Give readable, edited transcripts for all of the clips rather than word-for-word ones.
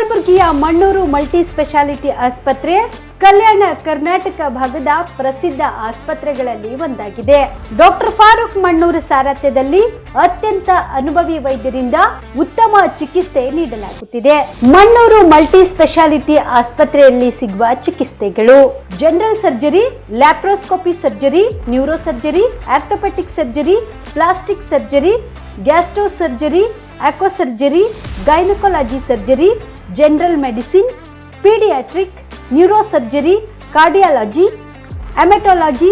ಕಲಬುರಗಿಯ Mannur multi speciality ಆಸ್ಪತ್ರೆ ಕಲ್ಯಾಣ ಕರ್ನಾಟಕ ಭಾಗದ ಪ್ರಸಿದ್ಧ ಆಸ್ಪತ್ರೆಗಳಲ್ಲಿ ಒಂದಾಗಿದೆ. ಡಾಕ್ಟರ್ ಫಾರೂಕ್ ಮಣ್ಣೂರು ಸಾರಥ್ಯದಲ್ಲಿ ಅತ್ಯಂತ ಅನುಭವಿ ವೈದ್ಯರಿಂದ ಉತ್ತಮ ಚಿಕಿತ್ಸೆ ನೀಡಲಾಗುತ್ತಿದೆ. ಮಣ್ಣೂರು ಮಲ್ಟಿ ಸ್ಪೆಷಾಲಿಟಿ ಆಸ್ಪತ್ರೆಯಲ್ಲಿ ಸಿಗುವ ಚಿಕಿತ್ಸೆಗಳು: general surgery, laparoscopy surgery, neuro surgery, orthopaedic surgery, plastic surgery, gastro surgery, aqua surgery, gynaecology surgery, general medicine, paediatric, neuro surgery, cardiology, haematology,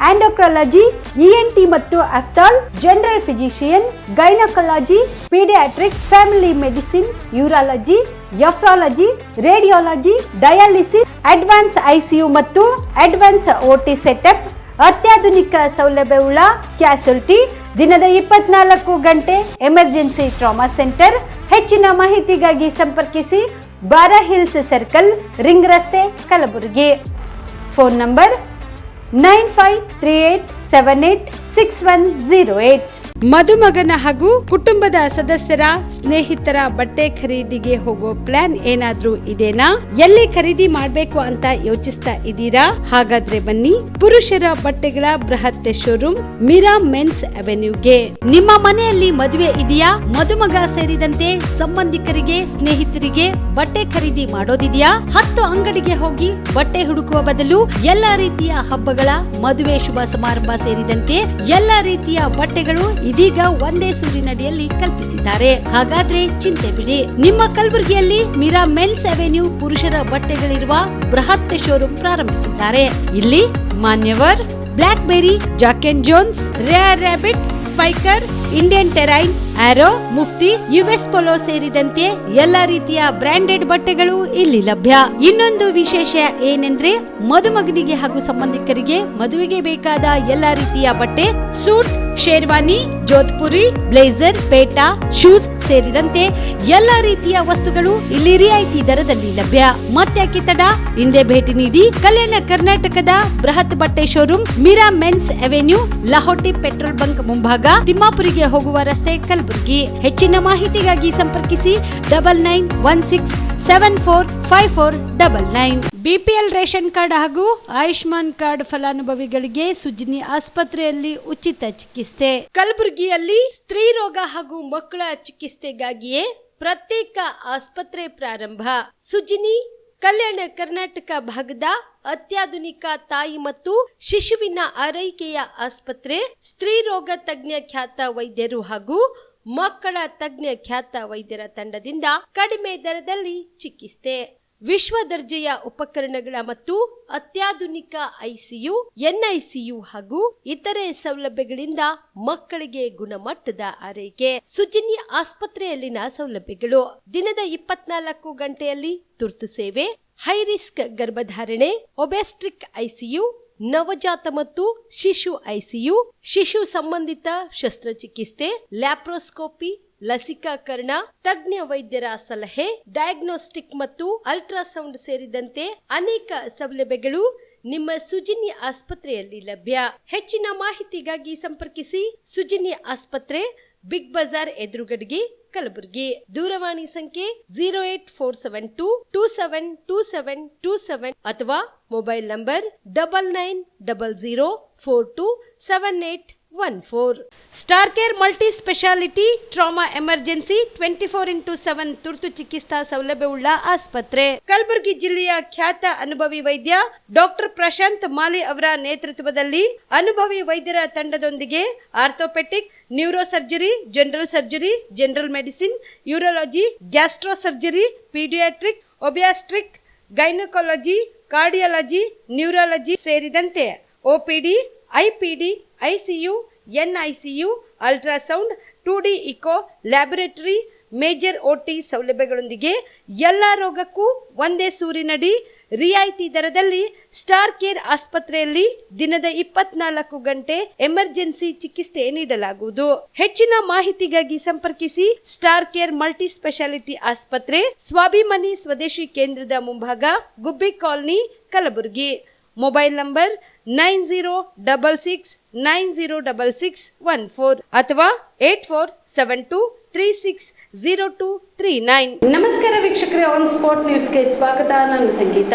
endocrinology, ENT ಮತ್ತು ophthal, general physician, gynaecology, paediatric, family medicine, urology, nephrology, radiology, dialysis, advance ICU ಮತ್ತು advance OT setup, ಅತ್ಯಾಧುನಿಕ ಸೌಲಭ್ಯವುಳ್ಳ ಕ್ಯಾಸುಲಿಟಿ, ದಿನದ 24 ಗಂಟೆ emergency trauma centre. ಹೆಚ್ಚಿನ ಮಾಹಿತಿಗಾಗಿ ಸಂಪರ್ಕಿಸಿ ಬಾರಾ hills circle, ring ರಸ್ತೆ, ಕಲಬುರಗಿ. Phone number 9538786108. ಮದುಮಗನ ಹಾಗೂ ಕುಟುಂಬದ ಸದಸ್ಯರ ಸ್ನೇಹಿತರ ಬಟ್ಟೆ ಖರೀದಿಗೆ ಹೋಗೋ ಪ್ಲಾನ್ ಏನಾದ್ರೂ ಇದೆನಾ? ಎಲ್ಲಿ ಖರೀದಿ ಮಾಡ್ಬೇಕು ಅಂತ ಯೋಚಿಸ್ತಾ ಇದ್ದೀರಾ? ಹಾಗಾದ್ರೆ ಬನ್ನಿ ಪುರುಷರ ಬಟ್ಟೆಗಳ ಬೃಹತ್ ಶೋರೂಮ್ ಮೀರಾ ಮೆನ್ಸ್ ಅವೆನ್ಯೂಗೆ. ನಿಮ್ಮ ಮನೆಯಲ್ಲಿ ಮದುವೆ ಇದೆಯಾ? ಮದುಮಗ ಸೇರಿದಂತೆ ಸಂಬಂಧಿಕರಿಗೆ, ಸ್ನೇಹಿತರಿಗೆ ಬಟ್ಟೆ ಖರೀದಿ ಮಾಡೋದಿದೆಯಾ? 10 ಅಂಗಡಿಗೆ ಹೋಗಿ ಬಟ್ಟೆ ಹುಡುಕುವ ಬದಲು ಎಲ್ಲಾ ರೀತಿಯ ಹಬ್ಬಗಳ, ಮದುವೆ, ಶುಭ ಸಮಾರಂಭ ಸೇರಿದಂತೆ ಎಲ್ಲಾ ರೀತಿಯ ಬಟ್ಟೆಗಳು ಇದೀಗ ಒಂದೇ ಸೂರಿನಡಿಯಲ್ಲಿ ಕಲ್ಪಿಸಿದ್ದಾರೆ. ಹಾಗಾದ್ರೆ ಚಿಂತೆ ಬಿಡಿ, ನಿಮ್ಮ ಕಲಬುರಗಿಯಲ್ಲಿ ಮೀರಾ ಮೆನ್ಸ್ ಅವೆನ್ಯೂ ಪುರುಷರ ಬಟ್ಟೆಗಳಿರುವ ಬೃಹತ್ ಶೋರೂಮ್ ಪ್ರಾರಂಭಿಸಿದ್ದಾರೆ. ಇಲ್ಲಿ Manyavar, black berry, jack and jones, rare rabbit, spykar, Indian terrain, arrow, Mufti, US polo ಸೇರಿದಂತೆ ಎಲ್ಲಾ ರೀತಿಯ ಬ್ರಾಂಡೆಡ್ ಬಟ್ಟೆಗಳು ಇಲ್ಲಿ ಲಭ್ಯ. ಇನ್ನೊಂದು ವಿಶೇಷ ಏನೆಂದ್ರೆ, ಮದುಮಗನಿಗೆ ಹಾಗೂ ಸಂಬಂಧಿಕರಿಗೆ ಮದುವೆಗೆ ಬೇಕಾದ ಎಲ್ಲಾ ರೀತಿಯ ಬಟ್ಟೆ, ಸೂಟ್, ಶೇರ್ವಾನಿ, ಜೋಧ್ಪುರಿ, ಬ್ಲೇಸರ್, ಪೇಟಾ, ಶೂಸ್ ಸೇರಿದಂತೆ ಎಲ್ಲಾ ರೀತಿಯ ವಸ್ತುಗಳು ಇಲ್ಲಿ ರಿಯಾಯಿತಿ ದರದಲ್ಲಿ ಲಭ್ಯ. ಮತ್ತ್ಯಾಕೆ ತಡ, ಹಿಂದೆ ಭೇಟಿ ನೀಡಿ. ಕಲ್ಯಾಣ ಕರ್ನಾಟಕದ ಬೃಹತ್ ಬಟ್ಟೆ showroom Meera Men's Avenue, Lahoti petrol bunk ಮುಂಭಾಗ, ತಿಮ್ಮಾಪುರಿಗೆ ಹೋಗುವ ರಸ್ತೆ, ಕಲಬುರಗಿ. ಹೆಚ್ಚಿನ ಮಾಹಿತಿಗಾಗಿ ಸಂಪರ್ಕಿಸಿ 9916745499. ಬಿಪಿಎಲ್ ರೇಷನ್ ಕಾರ್ಡ್ ಹಾಗೂ ಆಯುಷ್ಮಾನ್ ಕಾರ್ಡ್ ಫಲಾನುಭವಿಗಳಿಗೆ ಸುಜ್ನಿ ಆಸ್ಪತ್ರೆಯಲ್ಲಿ ಉಚಿತ ಚಿಕಿತ್ಸೆ. ಕಲಬುರಗಿಯಲ್ಲಿ ಸ್ತ್ರೀ ರೋಗ ಹಾಗೂ ಮಕ್ಕಳ ಚಿಕಿತ್ಸೆಗಾಗಿಯೇ ಪ್ರತ್ಯೇಕ ಆಸ್ಪತ್ರೆ ಪ್ರಾರಂಭ. ಸುಜ್ನಿ ಕಲ್ಯಾಣ ಕರ್ನಾಟಕ ಭಾಗದ ಅತ್ಯಾಧುನಿಕ ತಾಯಿ ಮತ್ತು ಶಿಶುವಿನ ಆರೈಕೆಯ ಆಸ್ಪತ್ರೆ. ಸ್ತ್ರೀ ರೋಗ ತಜ್ಞ ಖ್ಯಾತ ವೈದ್ಯರು ಹಾಗೂ ಮಕ್ಕಳ ತಜ್ಞ ಖ್ಯಾತ ವೈದ್ಯರ ತಂಡದಿಂದ ಕಡಿಮೆ ದರದಲ್ಲಿ ಚಿಕಿತ್ಸೆ, ವಿಶ್ವ ದರ್ಜೆಯ ಉಪಕರಣಗಳ ಮತ್ತು ಅತ್ಯಾಧುನಿಕ ಐಸಿಯು, ಎನ್ಐಸಿಯು ಹಾಗೂ ಇತರೆ ಸೌಲಭ್ಯಗಳಿಂದ ಮಕ್ಕಳಿಗೆ ಗುಣಮಟ್ಟದ ಆರೈಕೆ. ಸುಜ್ನಿ ಆಸ್ಪತ್ರೆಯಲ್ಲಿನ ಸೌಲಭ್ಯಗಳು: ದಿನದ 24 ಗಂಟೆಯಲ್ಲಿ ತುರ್ತು ಸೇವೆ, ಹೈ ರಿಸ್ಕ್ ಗರ್ಭಧಾರಣೆ, ಒಬೆಸ್ಟ್ರಿಕ್ ಐಸಿಯು, ನವಜಾತ ಮತ್ತು ಶಿಶು ಐಸಿಯು, ಶಿಶು ಸಂಬಂಧಿತ ಶಸ್ತ್ರಚಿಕಿತ್ಸೆ, ಲ್ಯಾಪ್ರೋಸ್ಕೋಪಿ, ಲಸಿಕಾಕರಣ, ತಜ್ಞ ವೈದ್ಯರ ಸಲಹೆ, ಡಯಾಗ್ನೋಸ್ಟಿಕ್ ಮತ್ತು ಅಲ್ಟ್ರಾಸೌಂಡ್ ಸೇರಿದಂತೆ ಅನೇಕ ಸೌಲಭ್ಯಗಳು ನಿಮ್ಮ ಸುಜ್ನಿ ಆಸ್ಪತ್ರೆಯಲ್ಲಿ ಲಭ್ಯ. ಹೆಚ್ಚಿನ ಮಾಹಿತಿಗಾಗಿ ಸಂಪರ್ಕಿಸಿ ಸುಜ್ನಿ ಆಸ್ಪತ್ರೆ, ಬಿಗ್ ಬಜಾರ್ ಎದುರುಗಡೆಗೆ, ಕಲಬುರಗಿ. ದೂರವಾಣಿ ಸಂಖ್ಯೆ 08472272727 ಅಥವಾ mobile number 9900427814. Star care multi speciality trauma emergency 24x7 ತುರ್ತು ಚಿಕಿತ್ಸಾ ಸೌಲಭ್ಯವುಳ್ಳ ಆಸ್ಪತ್ರೆ. ಕಲಬುರಗಿ ಜಿಲ್ಲೆಯ ಖ್ಯಾತ ಅನುಭವಿ ವೈದ್ಯ ಡಾಕ್ಟರ್ ಪ್ರಶಾಂತ್ ಮಾಲಿ ಅವರ ನೇತೃತ್ವದಲ್ಲಿ ಅನುಭವಿ ವೈದ್ಯರ ತಂಡದೊಂದಿಗೆ orthopaedic, neuro surgery, general surgery, general medicine, urology, gastro surgery, paediatric, obstetric, gynaecology, cardiology, neurology ಸೇರಿದಂತೆ OPD, IPD, ICU, NICU, ultrasound, 2D echo, laboratory, major OT ಸೌಲಭ್ಯಗಳೊಂದಿಗೆ ಎಲ್ಲಾ ರೋಗಕ್ಕೂ ಒಂದೇ ಸೂರಿನಡಿ ರಿಯಾಯಿತಿ ದರದಲ್ಲಿ ಸ್ಟಾರ್ ಕೇರ್ ಆಸ್ಪತ್ರೆಯಲ್ಲಿ ದಿನದ 24 ಗಂಟೆ ಎಮರ್ಜೆನ್ಸಿ ಚಿಕಿತ್ಸೆ ನೀಡಲಾಗುವುದು. ಹೆಚ್ಚಿನ ಮಾಹಿತಿಗಾಗಿ ಸಂಪರ್ಕಿಸಿ ಸ್ಟಾರ್ ಕೇರ್ ಮಲ್ಟಿ ಸ್ಪೆಷಾಲಿಟಿ ಆಸ್ಪತ್ರೆ, ಸ್ವಾಭಿಮಾನಿ ಸ್ವದೇಶಿ ಕೇಂದ್ರದ ಮುಂಭಾಗ, ಗುಬ್ಬಿ ಕಾಲನಿ, ಕಲಬುರಗಿ. ಮೊಬೈಲ್ ನಂಬರ್ 9066906614 ಅಥವಾ 8472 9732360239. ನಮಸ್ಕಾರ ವೀಕ್ಷಕರೇ, ಆನ್ ಸ್ಪಾಟ್ ನ್ಯೂಸ್ಗೆ ಸ್ವಾಗತ. ನಾನು ಸಂಗೀತ.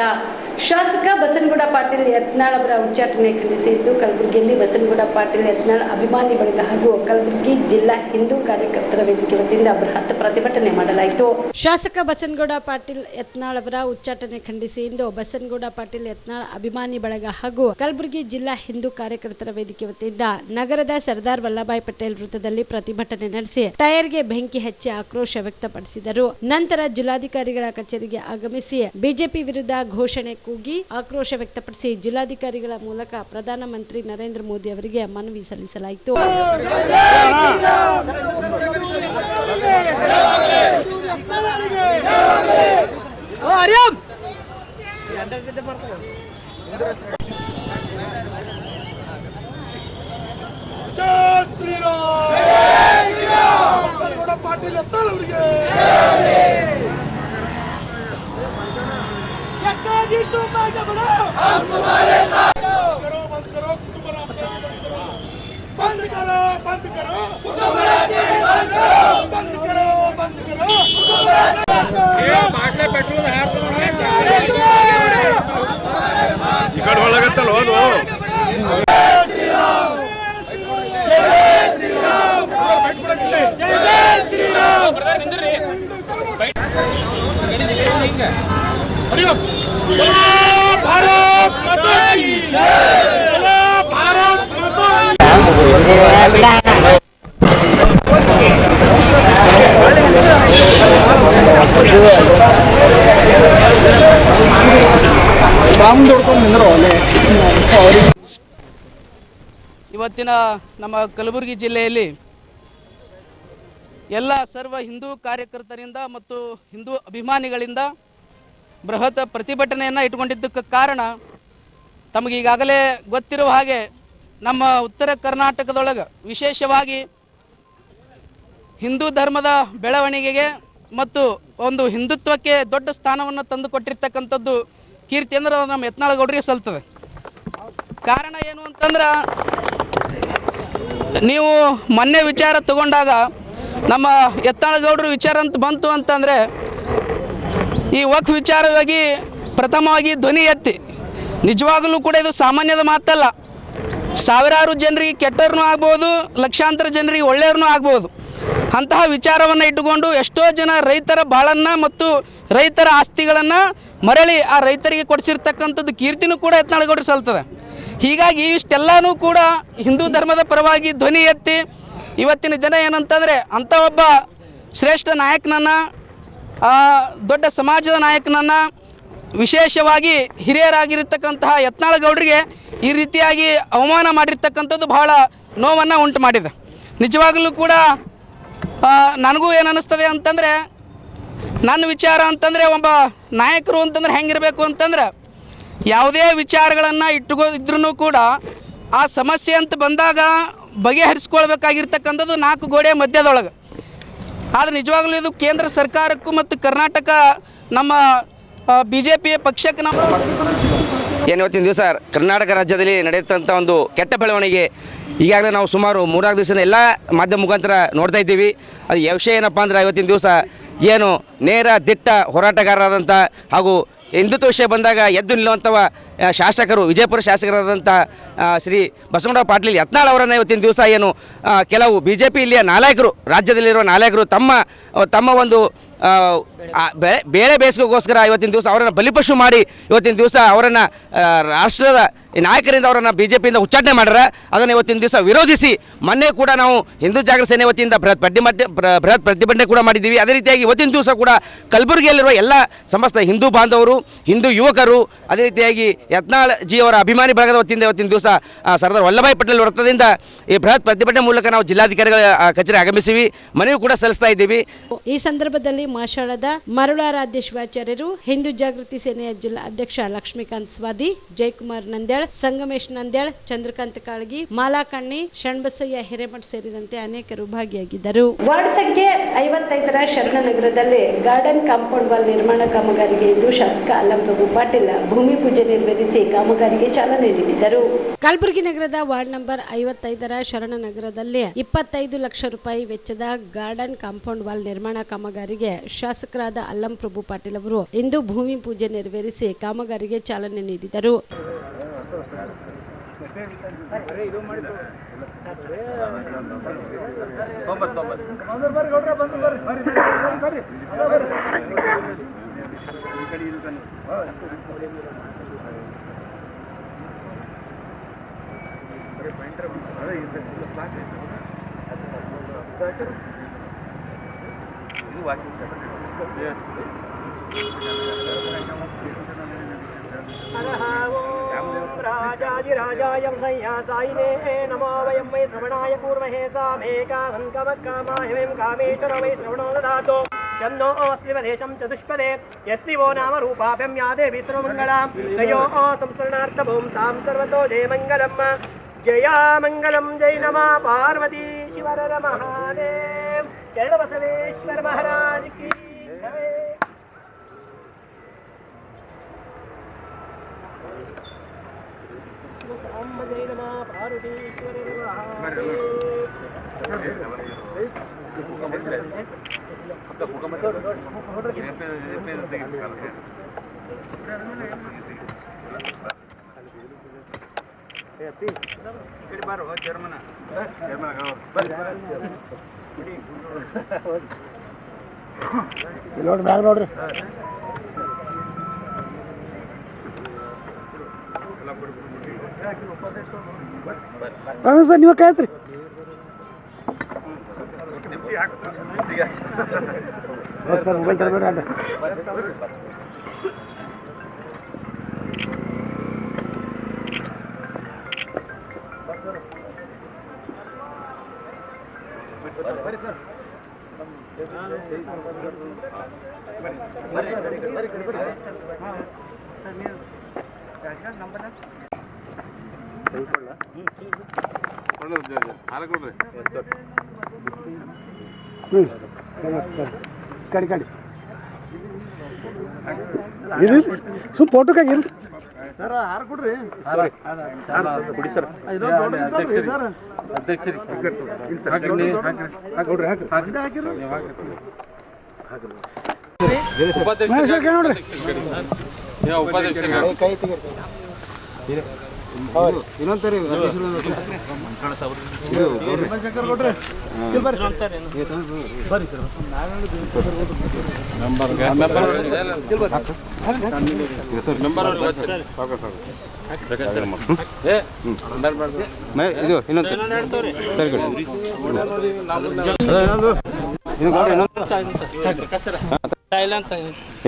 ಶಾಸಕ ಬಸನಗೌಡ ಪಾಟೀಲ್ ಯತ್ನಾಳ್ ಅವರ ಉಚ್ಚಾಟನೆ ಖಂಡಿಸಿ ಇಂದು ಕಲಬುರಗಿಯಲ್ಲಿ ಬಸನಗೌಡ ಪಾಟೀಲ್ ಯತ್ನಾಳ್ ಅಭಿಮಾನಿ ಬಳಗ ಹಾಗೂ ಕಲಬುರಗಿ ಜಿಲ್ಲಾ ಹಿಂದೂ ಕಾರ್ಯಕರ್ತರ ವೇದಿಕೆ ವತಿಯಿಂದ ಬೃಹತ್ ಪ್ರತಿಭಟನೆ ಮಾಡಲಾಯಿತು. ಶಾಸಕ ಬಸನಗೌಡ ಪಾಟೀಲ್ ಯತ್ನಾಳ್ ಅವರ ಉಚ್ಚಾಟನೆ ಖಂಡಿಸಿ ಇಂದು ಬಸನಗೌಡ ಪಾಟೀಲ್ ಯತ್ನಾಳ್ ಅಭಿಮಾನಿ ಬಳಗ ಹಾಗೂ ಕಲಬುರಗಿ ಜಿಲ್ಲಾ ಹಿಂದೂ ಕಾರ್ಯಕರ್ತರ ವೇದಿಕೆ ವತಿಯಿಂದ ನಗರದ ಸರ್ದಾರ್ ವಲ್ಲಭಾಯ್ ಪಟೇಲ್ ವೃತ್ತದಲ್ಲಿ ಪ್ರತಿಭಟನೆ ನಡೆಸಿ ಟೈರ್ಗೆ ಬೆಂಕಿ ಹಚ್ಚಿ ಆಕ್ರೋಶ ವ್ಯಕ್ತಪಡಿಸಿದರು. ನಂತರ ಜಿಲ್ಲಾಧಿಕಾರಿಗಳ ಕಚೇರಿಗೆ ಆಗಮಿಸಿ ಬಿಜೆಪಿ ವಿರುದ್ಧ ಘೋಷಣೆ ಕೂಗಿ ಆಕ್ರೋಶ ವ್ಯಕ್ತಪಡಿಸಿ ಜಿಲ್ಲಾಧಿಕಾರಿಗಳ ಮೂಲಕ ಪ್ರಧಾನಮಂತ್ರಿ ನರೇಂದ್ರ ಮೋದಿ ಅವರಿಗೆ ಮನವಿ ಸಲ್ಲಿಸಲಾಯಿತು. पाटिल यत्नाळ ಅವರಿಗೆ यत्नाळ जी तुम आगे बढ़ो, हम तुम्हारे साथ हो. बंद करो बंद करो बंद करो बंद करो बंद करो ये बाटले पेट्रोल हारतो इकड ಒಳಗತ್ತಲ್ಲ ಹೋದು. ಇವತ್ತಿನ ನಮ್ಮ ಕಲಬುರಗಿ ಜಿಲ್ಲೆಯಲ್ಲಿ ಎಲ್ಲ ಸರ್ವ ಹಿಂದೂ ಕಾರ್ಯಕರ್ತರಿಂದ ಮತ್ತು ಹಿಂದೂ ಅಭಿಮಾನಿಗಳಿಂದ ಬೃಹತ್ ಪ್ರತಿಭಟನೆಯನ್ನು ಇಟ್ಟುಕೊಂಡಿದ್ದಕ್ಕೆ ಕಾರಣ ತಮಗೆ ಈಗಾಗಲೇ ಗೊತ್ತಿರುವ ಹಾಗೆ ನಮ್ಮ ಉತ್ತರ ಕರ್ನಾಟಕದೊಳಗೆ ವಿಶೇಷವಾಗಿ ಹಿಂದೂ ಧರ್ಮದ ಬೆಳವಣಿಗೆಗೆ ಮತ್ತು ಒಂದು ಹಿಂದುತ್ವಕ್ಕೆ ದೊಡ್ಡ ಸ್ಥಾನವನ್ನು ತಂದುಕೊಟ್ಟಿರ್ತಕ್ಕಂಥದ್ದು ಕೀರ್ತಿ ಅಂದ್ರೆ ನಮ್ಮ ಯತ್ನಾಳ್ ಗೌಡರಿಗೆ ಸಲ್ತದೆ. ಕಾರಣ ಏನು ಅಂತಂದ್ರೆ, ನೀವು ಮೊನ್ನೆ ವಿಚಾರ ತಗೊಂಡಾಗ ನಮ್ಮ ಯತ್ನಾಳ್ ಗೌಡರು ವಿಚಾರ ಅಂತ ಬಂತು ಅಂತಂದರೆ ಈ ವಕ್ಫ್ ವಿಚಾರವಾಗಿ ಪ್ರಥಮವಾಗಿ ಧ್ವನಿ ಎತ್ತಿ, ನಿಜವಾಗಲೂ ಕೂಡ ಇದು ಸಾಮಾನ್ಯದ ಮಾತಲ್ಲ. ಸಾವಿರಾರು ಜನರಿಗೆ ಕೆಟ್ಟವ್ರನ್ನೂ ಆಗ್ಬೋದು, ಲಕ್ಷಾಂತರ ಜನರಿಗೆ ಒಳ್ಳೆಯವ್ರನ್ನೂ ಆಗ್ಬೋದು. ಅಂತಹ ವಿಚಾರವನ್ನು ಇಟ್ಟುಕೊಂಡು ಎಷ್ಟೋ ಜನ ರೈತರ ಬಾಳನ್ನು ಮತ್ತು ರೈತರ ಆಸ್ತಿಗಳನ್ನು ಮರಳಿ ಆ ರೈತರಿಗೆ ಕೊಡಿಸಿರ್ತಕ್ಕಂಥದ್ದು ಕೀರ್ತಿನೂ ಕೂಡ ಯತ್ನಾಳ್ ಗೌಡರು ಸಲ್ತದೆ. ಹೀಗಾಗಿ ಇಷ್ಟೆಲ್ಲನೂ ಕೂಡ ಹಿಂದೂ ಧರ್ಮದ ಪರವಾಗಿ ಧ್ವನಿ ಎತ್ತಿ ಇವತ್ತಿನ ದಿನ ಏನಂತಂದರೆ ಅಂಥ ಒಬ್ಬ ಶ್ರೇಷ್ಠ ನಾಯಕನನ್ನು, ದೊಡ್ಡ ಸಮಾಜದ ನಾಯಕನನ್ನು, ವಿಶೇಷವಾಗಿ ಹಿರಿಯರಾಗಿರ್ತಕ್ಕಂತಹ ಯತ್ನಾಳ್ ಗೌಡರಿಗೆ ಈ ರೀತಿಯಾಗಿ ಅವಮಾನ ಮಾಡಿರ್ತಕ್ಕಂಥದ್ದು ಬಹಳ ನೋವನ್ನು ಉಂಟು ಮಾಡಿದೆ. ನಿಜವಾಗಲೂ ಕೂಡ ನನಗೂ ಏನು ಅನ್ನಿಸ್ತದೆ ಅಂತಂದರೆ, ನನ್ನ ವಿಚಾರ ಅಂತಂದರೆ ಒಬ್ಬ ನಾಯಕರು ಅಂತಂದ್ರೆ ಹೆಂಗಿರಬೇಕು ಅಂತಂದ್ರೆ, ಯಾವುದೇ ವಿಚಾರಗಳನ್ನು ಇದ್ರೂ ಕೂಡ ಆ ಸಮಸ್ಯೆ ಅಂತ ಬಂದಾಗ ಬಗೆಹರಿಸ್ಕೊಳ್ಬೇಕಾಗಿರ್ತಕ್ಕಂಥದ್ದು ನಾಲ್ಕು ಗೋಡೆ ಮಧ್ಯದೊಳಗೆ. ಆದರೆ ನಿಜವಾಗ್ಲೂ ಇದು ಕೇಂದ್ರ ಸರ್ಕಾರಕ್ಕೂ ಮತ್ತು ಕರ್ನಾಟಕ ನಮ್ಮ BJP ಪಕ್ಷಕ್ಕೆ ನಾವು ಏನು ಇವತ್ತಿನ ದಿವಸ ಕರ್ನಾಟಕ ರಾಜ್ಯದಲ್ಲಿ ನಡೆಯುತ್ತಂಥ ಒಂದು ಕೆಟ್ಟ ಬೆಳವಣಿಗೆ ಈಗಾಗಲೇ ನಾವು ಸುಮಾರು 3-4 ದಿವಸ ಎಲ್ಲ ಮಾಧ್ಯಮ ಮುಖಾಂತರ ನೋಡ್ತಾ ಇದ್ದೀವಿ. ಅದು ವಿಷಯ ಏನಪ್ಪ ಅಂದ್ರೆ, ಇವತ್ತಿನ ದಿವಸ ಏನು ನೇರ ದಿಟ್ಟ ಹೋರಾಟಗಾರರಾದಂಥ ಹಾಗೂ ಹಿಂದುತ್ವ ವಿಷಯ ಬಂದಾಗ ಎದ್ದು ನಿಲ್ಲುವಂಥವ ಶಾಸಕರು, ವಿಜಯಪುರ ಶಾಸಕರಾದಂಥ ಶ್ರೀ ಬಸನಗೌಡ ಪಾಟೀಲ್ ಯತ್ನಾಳ್ ಅವರನ್ನು ಇವತ್ತಿನ ದಿವಸ ಏನು ಕೆಲವು BJP ಇಲ್ಲಿಯ ನಾಯಕರು, ರಾಜ್ಯದಲ್ಲಿರುವ ನಾಯಕರು ತಮ್ಮ ಒಂದು ಬೇಳೆ ಬೇಯಿಸೋಕ್ಕೋಸ್ಕರ ಇವತ್ತಿನ ದಿವಸ ಅವರನ್ನು ಬಲಿಪಶು ಮಾಡಿ ಇವತ್ತಿನ ದಿವಸ ಅವರನ್ನು ರಾಷ್ಟ್ರದ ನಾಯಕರಿಂದ ಅವರನ್ನು BJPಯಿಂದ ಉಚ್ಚಾಟನೆ ಮಾಡ್ಯಾರ. ಅದನ್ನು ಇವತ್ತಿನ ದಿವಸ ವಿರೋಧಿಸಿ ಮೊನ್ನೆ ಕೂಡ ನಾವು ಹಿಂದೂ ಜಾಗೃತಿ ಸೇನೆ ವತಿಯಿಂದ ಬೃಹತ್ ಪ್ರತಿಭಟನೆ ಕೂಡ ಮಾಡಿದ್ದೀವಿ. ಅದೇ ರೀತಿಯಾಗಿ ಇವತ್ತಿನ ದಿವಸ ಕೂಡ ಕಲಬುರಗಿಯಲ್ಲಿರುವ ಎಲ್ಲ ಸಮಸ್ತ ಹಿಂದೂ ಬಾಂಧವರು, ಹಿಂದೂ ಯುವಕರು, ಅದೇ ರೀತಿಯಾಗಿ ಯತ್ನಾಳ್ ಜಿ ಅವರ ಅಭಿಮಾನಿ ಬಳಗದ ವತಿಯಿಂದ ಇವತ್ತಿನ ದಿವಸ ಸರ್ದಾರ್ ವಲ್ಲಭಾಯ್ ಪಟೇಲ್ ವೃತ್ತದಿಂದ ಈ ಬೃಹತ್ ಪ್ರತಿಭಟನೆ ಮೂಲಕ ನಾವು ಜಿಲ್ಲಾಧಿಕಾರಿಗಳ ಕಚೇರಿ ಆಗಮಿಸಿವಿ, ಮನವಿ ಕೂಡ ಸಲ್ಲಿಸ್ತಾ ಇದ್ದೀವಿ. ಈ ಸಂದರ್ಭದಲ್ಲಿ ಮಾಷಾಳದ ಮರುಳಾರಾಧ್ಯ ಶಿವಾಚಾರ್ಯರು, ಹಿಂದೂ ಜಾಗೃತಿ ಸೇನೆಯ ಜಿಲ್ಲಾ ಅಧ್ಯಕ್ಷ ಲಕ್ಷ್ಮೀಕಾಂತ್ ಸ್ವಾದಿ, ಜಯಕುಮಾರ್ ನಂದ್ಯಾಳ್, ನಂದ್ಯಾಳ್, ಸಂಗಮೇಶ್ ನಂದ್ಯಾಳ್, ಚಂದ್ರಕಾಂತ್ ಕಾಳಗಿ, ಮಾಲಾ ಕಣ್ಣಿ, ಶಣ್ಬಸಯ್ಯ ಹಿರೇಮಠ್ ಸೇರಿದಂತೆ ಅನೇಕರು ಭಾಗಿಯಾಗಿದ್ದರು. ವಾರ್ಡ್ ಸಂಖ್ಯೆ 55ರ ಶರಣನಗರದಲ್ಲಿ ಗಾರ್ಡನ್ ಕಾಂಪೌಂಡ್ ವಾಲ್ ನಿರ್ಮಾಣ ಕಾಮಗಾರಿಗೆ ಇಂದು ಶಾಸಕ ಅಲ್ಲಂಪ್ರಭು ಪಾಟೀಲ್ ಭೂಮಿ ಪೂಜೆ ನೆರವೇರಿಸಿ ಕಾಮಗಾರಿಗೆ ಚಾಲನೆ ನೀಡಿದರು. ಕಲಬುರಗಿ ನಗರದ ವಾರ್ಡ್ ನಂಬರ್ 55ರ ಶರಣನಗರದಲ್ಲಿ 25 ಲಕ್ಷ ರೂಪಾಯಿ ವೆಚ್ಚದ ಗಾರ್ಡನ್ ಕಾಂಪೌಂಡ್ ವಾಲ್ ನಿರ್ಮಾಣ ಕಾಮಗಾರಿಗೆ ಶಾಸಕರಾದ ಅಲ್ಲಂಪ್ರಭು ಪಾಟೀಲ್ ಅವರು ಇಂದು ಭೂಮಿ ಪೂಜೆ ನೆರವೇರಿಸಿ ಕಾಮಗಾರಿಗೆ ಚಾಲನೆ ನೀಡಿದರು. राजाय संयासायिने नमो वयं वै श्रवणाय पूर्वहे सामेका संकमकामाय वयं कामेश्वर वै श्रवणो ददातु शन्नो अस्तिवदेशं चतुष्पदे यस्तिवो नाम रूपाभ्यं या देवी सर्वमङ्गलां तयो संस्मरणार्थभूं सां सर्वतो जयमङ्गलम् जया मङ्गलं जय नमः पार्वती शिवरर महादेव शरणबसवेश्वर महाराज की जय. जय नमः पार्वतीश्वर ನೋಡ್ರಿ ಮ್ಯಾಗ ನೋಡ್ರಿ ಸರ್ ನೀವು ಕಾಯ್ಸ್ರಿ ಸರ್ ಮೊಬೈಲ್ ತರಬೇಡ ಅಡ್ಡ ಕಡಿ ಕಡಿ ಇದು ಸುಮ್ ಫೋಟೋಕ್ಕಾಗಿ ಸರ್ ಹಾರ ಕೊಡ್ರಿ ಕೊಡಿ ಸರ್ ಅಧ್ಯಕ್ಷರಿ ಇನ್ನೊಂದ್ಸರಿ ಇದು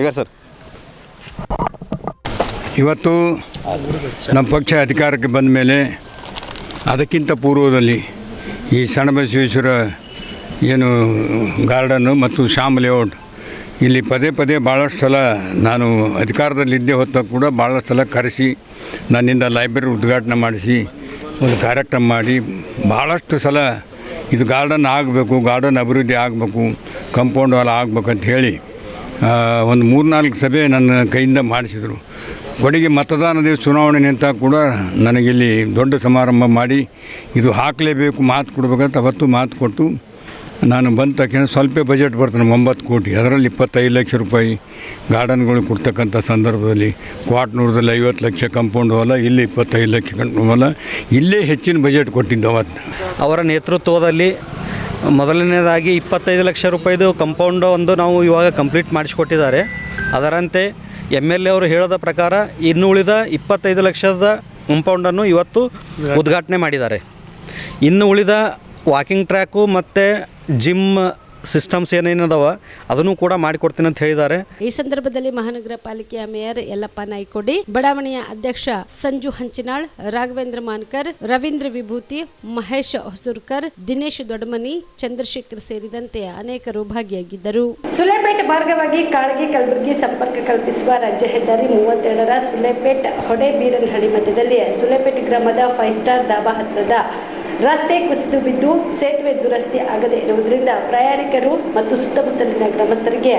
ಈಗ ಸರ್ ಇವತ್ತು ನಮ್ಮ ಪಕ್ಷ ಅಧಿಕಾರಕ್ಕೆ ಬಂದ ಮೇಲೆ ಅದಕ್ಕಿಂತ ಪೂರ್ವದಲ್ಲಿ ಈ ಶರಣಬಸವೇಶ್ವರ ಏನು ಗಾರ್ಡನ್ನು ಮತ್ತು ಶ್ಯಾಮ್ ಲೇಔಟ್ ಇಲ್ಲಿ ಪದೇ ಪದೇ ಭಾಳಷ್ಟು ಸಲ ನಾನು ಅಧಿಕಾರದಲ್ಲಿದ್ದೇ ಹೊತ್ತ ಕೂಡ ಭಾಳಷ್ಟು ಸಲ ಕರೆಸಿ ನನ್ನಿಂದ ಲೈಬ್ರರಿ ಉದ್ಘಾಟನೆ ಮಾಡಿಸಿ ಒಂದು ಕಾರ್ಯಕ್ರಮ ಮಾಡಿ ಭಾಳಷ್ಟು ಸಲ ಇದು ಗಾರ್ಡನ್ ಆಗಬೇಕು, ಗಾರ್ಡನ್ ಅಭಿವೃದ್ಧಿ ಆಗಬೇಕು, ಕಂಪೌಂಡ್ ವಾಲ್ ಆಗಬೇಕಂತ ಹೇಳಿ ಒಂದು 3-4 ಸಭೆ ನನ್ನ ಕೈಯಿಂದ ಮಾಡಿಸಿದರು. ಕೊನೆಗೆ ಮತದಾನ ದಿವಸ ಚುನಾವಣೆ ನಿಂತ ಕೂಡ ನನಗಿಲ್ಲಿ ದೊಡ್ಡ ಸಮಾರಂಭ ಮಾಡಿ ಇದು ಹಾಕಲೇಬೇಕು, ಮಾತು ಕೊಡಬೇಕಂತ ಅವತ್ತು ಮಾತು ಕೊಟ್ಟು ನಾನು ಬಂದ ತಕ್ಷಣ ಸ್ವಲ್ಪ ಬಜೆಟ್ ಬರ್ತದೆ 9 ಕೋಟಿ, ಅದರಲ್ಲಿ 25 ಲಕ್ಷ ರೂಪಾಯಿ ಗಾರ್ಡನ್ಗಳು ಕೊಡ್ತಕ್ಕಂಥ ಸಂದರ್ಭದಲ್ಲಿ ಕ್ವಾಟ್ನೂರದಲ್ಲಿ 50 ಲಕ್ಷ ಕಂಪೌಂಡ್ ಹೊಲ, ಇಲ್ಲಿ 25 ಲಕ್ಷ ಹೊಲ, ಇಲ್ಲೇ ಹೆಚ್ಚಿನ ಬಜೆಟ್ ಕೊಟ್ಟಿದ್ದು ಅವತ್ತು. ಅವರ ನೇತೃತ್ವದಲ್ಲಿ ಮೊದಲನೇದಾಗಿ 25 ಲಕ್ಷ ರೂಪಾಯಿದು ಕಂಪೌಂಡ್ ಒಂದು ನಾವು ಇವಾಗ ಕಂಪ್ಲೀಟ್ ಮಾಡಿಸಿಕೊಟ್ಟಿದ್ದಾರೆ. ಅದರಂತೆ MLA ಅವರು ಹೇಳೋದ ಪ್ರಕಾರ ಇನ್ನು ಉಳಿದ 25 ಲಕ್ಷದ ಕಂಪೌಂಡನ್ನು ಇವತ್ತು ಉದ್ಘಾಟನೆ ಮಾಡಿದ್ದಾರೆ. ಇನ್ನು ಉಳಿದ ವಾಕಿಂಗ್ ಟ್ರ್ಯಾಕು ಮತ್ತು ಜಿಮ್ ಸಿಸ್ಟಮ್ಸ್ ಏನೇನದಾವ ಅದನ್ನು ಕೂಡ ಮಾಡಿಕೊಡ್ತೀನಿ ಅಂತ ಹೇಳಿದ್ದಾರೆ. ಈ ಸಂದರ್ಭದಲ್ಲಿ ಮಹಾನಗರ ಪಾಲಿಕೆಯ ಮೇಯರ್ ಯಲ್ಲಪ್ಪ ನಾಯ್ಕೋಡಿ, ಬಡಾವಣೆಯ ಅಧ್ಯಕ್ಷ ಸಂಜು ಹಂಚಿನಾಳ್, ರಾಘವೇಂದ್ರ ಮಾನ್ಕರ್, ರವೀಂದ್ರ ವಿಭೂತಿ, ಮಹೇಶ್ ಹೊಸೂರ್ಕರ್, ದಿನೇಶ್ ದೊಡ್ಡಮನಿ, ಚಂದ್ರಶೇಖರ್ ಸೇರಿದಂತೆ ಅನೇಕರು ಭಾಗಿಯಾಗಿದ್ದರು. ಸುಲೇಪೇಟ್ ಮಾರ್ಗವಾಗಿ ಕಾಳಗಿ ಕಲಬುರಗಿ ಸಂಪರ್ಕ ಕಲ್ಪಿಸುವ ರಾಜ್ಯ ಹೆದ್ದಾರಿ 32ರ ಸುಲೇಪೇಟ್ ಹೊಡೆಬೀರನಹಳ್ಳಿ ಮಧ್ಯದಲ್ಲಿ ಸುಲೇಪೇಟ್ ಗ್ರಾಮದ 5 ಸ್ಟಾರ್ ಧಾಬಾ ಹತ್ತಿರದ ರಸ್ತೆ ಕುಸಿದು ಬಿದ್ದು ಸೇತುವೆ ದುರಸ್ತಿ ಆಗದೇ ಇರುವುದರಿಂದ ಪ್ರಯಾಣಿಕರು ಮತ್ತು ಸುತ್ತಮುತ್ತಲಿನ ಗ್ರಾಮಸ್ಥರಿಗೆ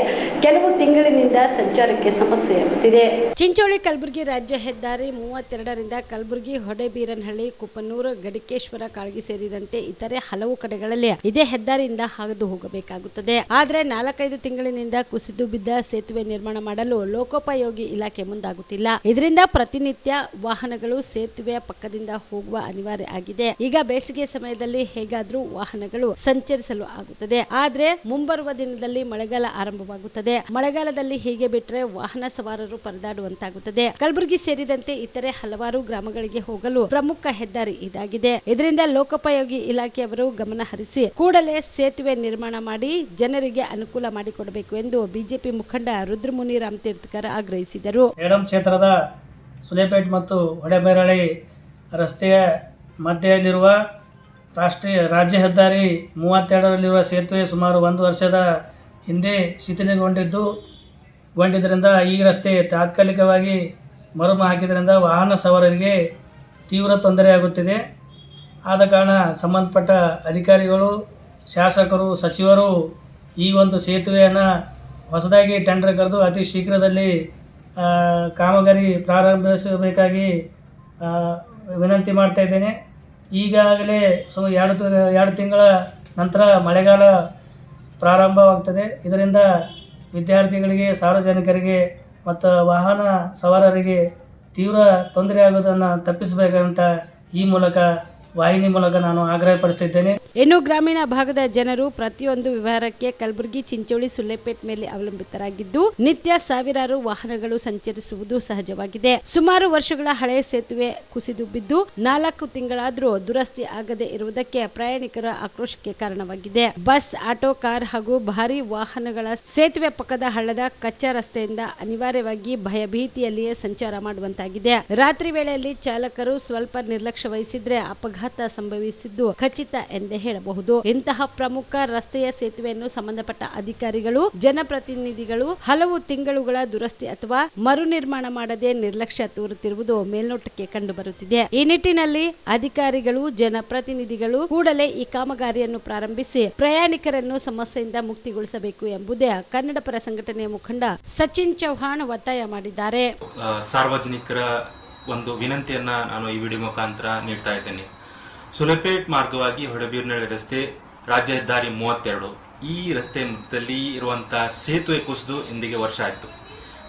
ಕೆಲವು ತಿಂಗಳಿನಿಂದ ಸಂಚಾರಕ್ಕೆ ಸಮಸ್ಯೆಯಾಗುತ್ತಿದೆ. ಚಿಂಚೋಳಿ ಕಲಬುರಗಿ ರಾಜ್ಯ ಹೆದ್ದಾರಿ 32ರಿಂದ ಕಲಬುರಗಿ ಹೊಡೆಬೀರನಹಳ್ಳಿ, ಕುಪ್ಪನೂರು, ಗಡಿಕೇಶ್ವರ, ಕಾಳಗಿ ಸೇರಿದಂತೆ ಇತರೆ ಹಲವು ಕಡೆಗಳಲ್ಲಿ ಇದೇ ಹೆದ್ದಾರಿಯಿಂದ ಹಾದು ಹೋಗಬೇಕಾಗುತ್ತದೆ. ಆದರೆ 4-5 ತಿಂಗಳಿನಿಂದ ಕುಸಿದು ಬಿದ್ದ ಸೇತುವೆ ನಿರ್ಮಾಣ ಮಾಡಲು ಲೋಕೋಪಯೋಗಿ ಇಲಾಖೆ ಮುಂದಾಗುತ್ತಿಲ್ಲ. ಇದರಿಂದ ಪ್ರತಿನಿತ್ಯ ವಾಹನಗಳು ಸೇತುವೆಯ ಪಕ್ಕದಿಂದ ಹೋಗುವ ಅನಿವಾರ್ಯ ಆಗಿದೆ. ಈಗ ಬೇಸಿಗೆ ಸಮಯದಲ್ಲಿ ಹೇಗಾದ್ರೂ ವಾಹನಗಳು ಸಂಚರಿಸಲು ಆಗುತ್ತದೆ. ಆದ್ರೆ ಮುಂಬರುವ ದಿನದಲ್ಲಿ ಮಳೆಗಾಲ ಆರಂಭವಾಗುತ್ತದೆ. ಮಳೆಗಾಲದಲ್ಲಿ ಹೀಗೆ ಬಿಟ್ಟರೆ ವಾಹನ ಸವಾರರು ಪರದಾಡುವಂತಾಗುತ್ತದೆ. ಕಲಬುರಗಿ ಸೇರಿದಂತೆ ಇತರೆ ಹಲವಾರು ಗ್ರಾಮಗಳಿಗೆ ಹೋಗಲು ಪ್ರಮುಖ ಹೆದ್ದಾರಿ ಇದಾಗಿದೆ. ಇದರಿಂದ ಲೋಕೋಪಯೋಗಿ ಇಲಾಖೆಯವರು ಗಮನ ಹರಿಸಿ ಕೂಡಲೇ ಸೇತುವೆ ನಿರ್ಮಾಣ ಮಾಡಿ ಜನರಿಗೆ ಅನುಕೂಲ ಮಾಡಿಕೊಡಬೇಕು ಎಂದು ಬಿಜೆಪಿ ಮುಖಂಡ ರುದ್ರಮುನಿ ರಾಮತೀರ್ಥಕರ್ ಆಗ್ರಹಿಸಿದರು. ಸೇಡಂ ಕ್ಷೇತ್ರದ ಸುಲೇಪೇಟ್ ಮತ್ತು ಹೊಡೆಬೀರನಹಳ್ಳಿ ರಸ್ತೆಯ ಮಧ್ಯದಲ್ಲಿರುವ ರಾಜ್ಯ ಹೆದ್ದಾರಿ 32ರಲ್ಲಿರುವ ಸೇತುವೆ ಸುಮಾರು 1 ವರ್ಷದ ಹಿಂದೆ ಶಿಥಿಲಗೊಂಡಿದ್ದರಿಂದ ಈ ರಸ್ತೆ ತಾತ್ಕಾಲಿಕವಾಗಿ ಮರುಮ ಹಾಕಿದ್ದರಿಂದ ವಾಹನ ಸವಾರರಿಗೆ ತೀವ್ರ ತೊಂದರೆಯಾಗುತ್ತಿದೆ. ಆದ ಕಾರಣ ಸಂಬಂಧಪಟ್ಟ ಅಧಿಕಾರಿಗಳು, ಶಾಸಕರು, ಸಚಿವರು ಈ ಒಂದು ಸೇತುವೆಯನ್ನು ಹೊಸದಾಗಿ ಟೆಂಡರ್ ಕರೆದು ಅತಿ ಶೀಘ್ರದಲ್ಲಿ ಕಾಮಗಾರಿ ಪ್ರಾರಂಭಿಸಬೇಕಾಗಿ ವಿನಂತಿ ಮಾಡ್ತಾ ಇದ್ದೇನೆ. ಈಗಾಗಲೇ 2 ತಿಂಗಳ ನಂತರ ಮಳೆಗಾಲ ಪ್ರಾರಂಭವಾಗ್ತದೆ. ಇದರಿಂದ ವಿದ್ಯಾರ್ಥಿಗಳಿಗೆ, ಸಾರ್ವಜನಿಕರಿಗೆ ಮತ್ತು ವಾಹನ ಸವಾರರಿಗೆ ತೀವ್ರ ತೊಂದರೆ ಆಗುವುದನ್ನು ತಪ್ಪಿಸಬೇಕಂತ ಈ ವಾಹಿನಿ ಮೂಲಕ ನಾನು ಆಗ್ರಹಪಡಿಸುತ್ತಿದ್ದೇನೆ. ಇನ್ನು ಗ್ರಾಮೀಣ ಭಾಗದ ಜನರು ಪ್ರತಿಯೊಂದು ವ್ಯವಹಾರಕ್ಕೆ ಕಲಬುರಗಿ, ಚಿಂಚೋಳಿ, ಸುಲೇಪೇಟ್ ಮೇಲೆ ಅವಲಂಬಿತರಾಗಿದ್ದು ನಿತ್ಯ ಸಾವಿರಾರು ವಾಹನಗಳು ಸಂಚರಿಸುವುದು ಸಹಜವಾಗಿದೆ. ಸುಮಾರು ವರ್ಷಗಳ ಹಳೆಯ ಸೇತುವೆ ಕುಸಿದು ಬಿದ್ದು 4 ತಿಂಗಳಾದರೂ ದುರಸ್ತಿ ಆಗದೆ ಇರುವುದಕ್ಕೆ ಪ್ರಯಾಣಿಕರ ಆಕ್ರೋಶಕ್ಕೆ ಕಾರಣವಾಗಿದೆ. ಬಸ್, ಆಟೋ, ಕಾರ್ ಹಾಗೂ ಭಾರಿ ವಾಹನಗಳ ಸೇತುವೆ ಪಕ್ಕದ ಹಳ್ಳದ ಕಚ್ಚಾ ರಸ್ತೆಯಿಂದ ಅನಿವಾರ್ಯವಾಗಿ ಭಯಭೀತಿಯಲ್ಲಿಯೇ ಸಂಚಾರ ಮಾಡುವಂತಾಗಿದೆ. ರಾತ್ರಿ ವೇಳೆಯಲ್ಲಿ ಚಾಲಕರು ಸ್ವಲ್ಪ ನಿರ್ಲಕ್ಷ್ಯ ವಹಿಸಿದ್ರೆ ಅಪಘಾತ ಸಂಭವಿಸಿದ್ದು ಖಚಿತ ಎಂದೇ ಹೇಳಬಹುದು. ಇಂತಹ ಪ್ರಮುಖ ರಸ್ತೆಯ ಸೇತುವೆಯನ್ನು ಸಂಬಂಧಪಟ್ಟ ಅಧಿಕಾರಿಗಳು, ಜನಪ್ರತಿನಿಧಿಗಳು ಹಲವು ತಿಂಗಳುಗಳ ದುರಸ್ತಿ ಅಥವಾ ಮರು ನಿರ್ಮಾಣ ಮಾಡದೆ ನಿರ್ಲಕ್ಷ್ಯ ತೋರುತ್ತಿರುವುದು ಮೇಲ್ನೋಟಕ್ಕೆ ಕಂಡುಬರುತ್ತಿದೆ. ಈ ನಿಟ್ಟಿನಲ್ಲಿ ಅಧಿಕಾರಿಗಳು, ಜನಪ್ರತಿನಿಧಿಗಳು ಕೂಡಲೇ ಈ ಕಾಮಗಾರಿಯನ್ನು ಪ್ರಾರಂಭಿಸಿ ಪ್ರಯಾಣಿಕರನ್ನು ಸಮಸ್ಯೆಯಿಂದ ಮುಕ್ತಿಗೊಳಿಸಬೇಕು ಎಂಬುದೇ ಕನ್ನಡ ಪರ ಸಂಘಟನೆಯ ಮುಖಂಡ ಸಚಿನ್ ಚೌಹಾಣ್ ಒತ್ತಾಯ ಮಾಡಿದ್ದಾರೆ. ಸಾರ್ವಜನಿಕರ ಒಂದು ವಿನಂತಿಯನ್ನ ನಾನು ಈ ವಿಡಿಯೋ ಮುಖಾಂತರ ನೀಡ್ತಾ ಇದ್ದೇನೆ. ಸುಲೇಪೇಟ್ ಮಾರ್ಗವಾಗಿ ಹೊಡೆಬೀರನಹಳ್ಳಿ ರಸ್ತೆ ರಾಜ್ಯ ಹೆದ್ದಾರಿ 32 ಈ ರಸ್ತೆ ಮಧ್ಯದಲ್ಲಿ ಇರುವಂತಹ ಸೇತುವೆ ಕುಸಿದು ಇಂದಿಗೆ ವರ್ಷ ಆಯಿತು.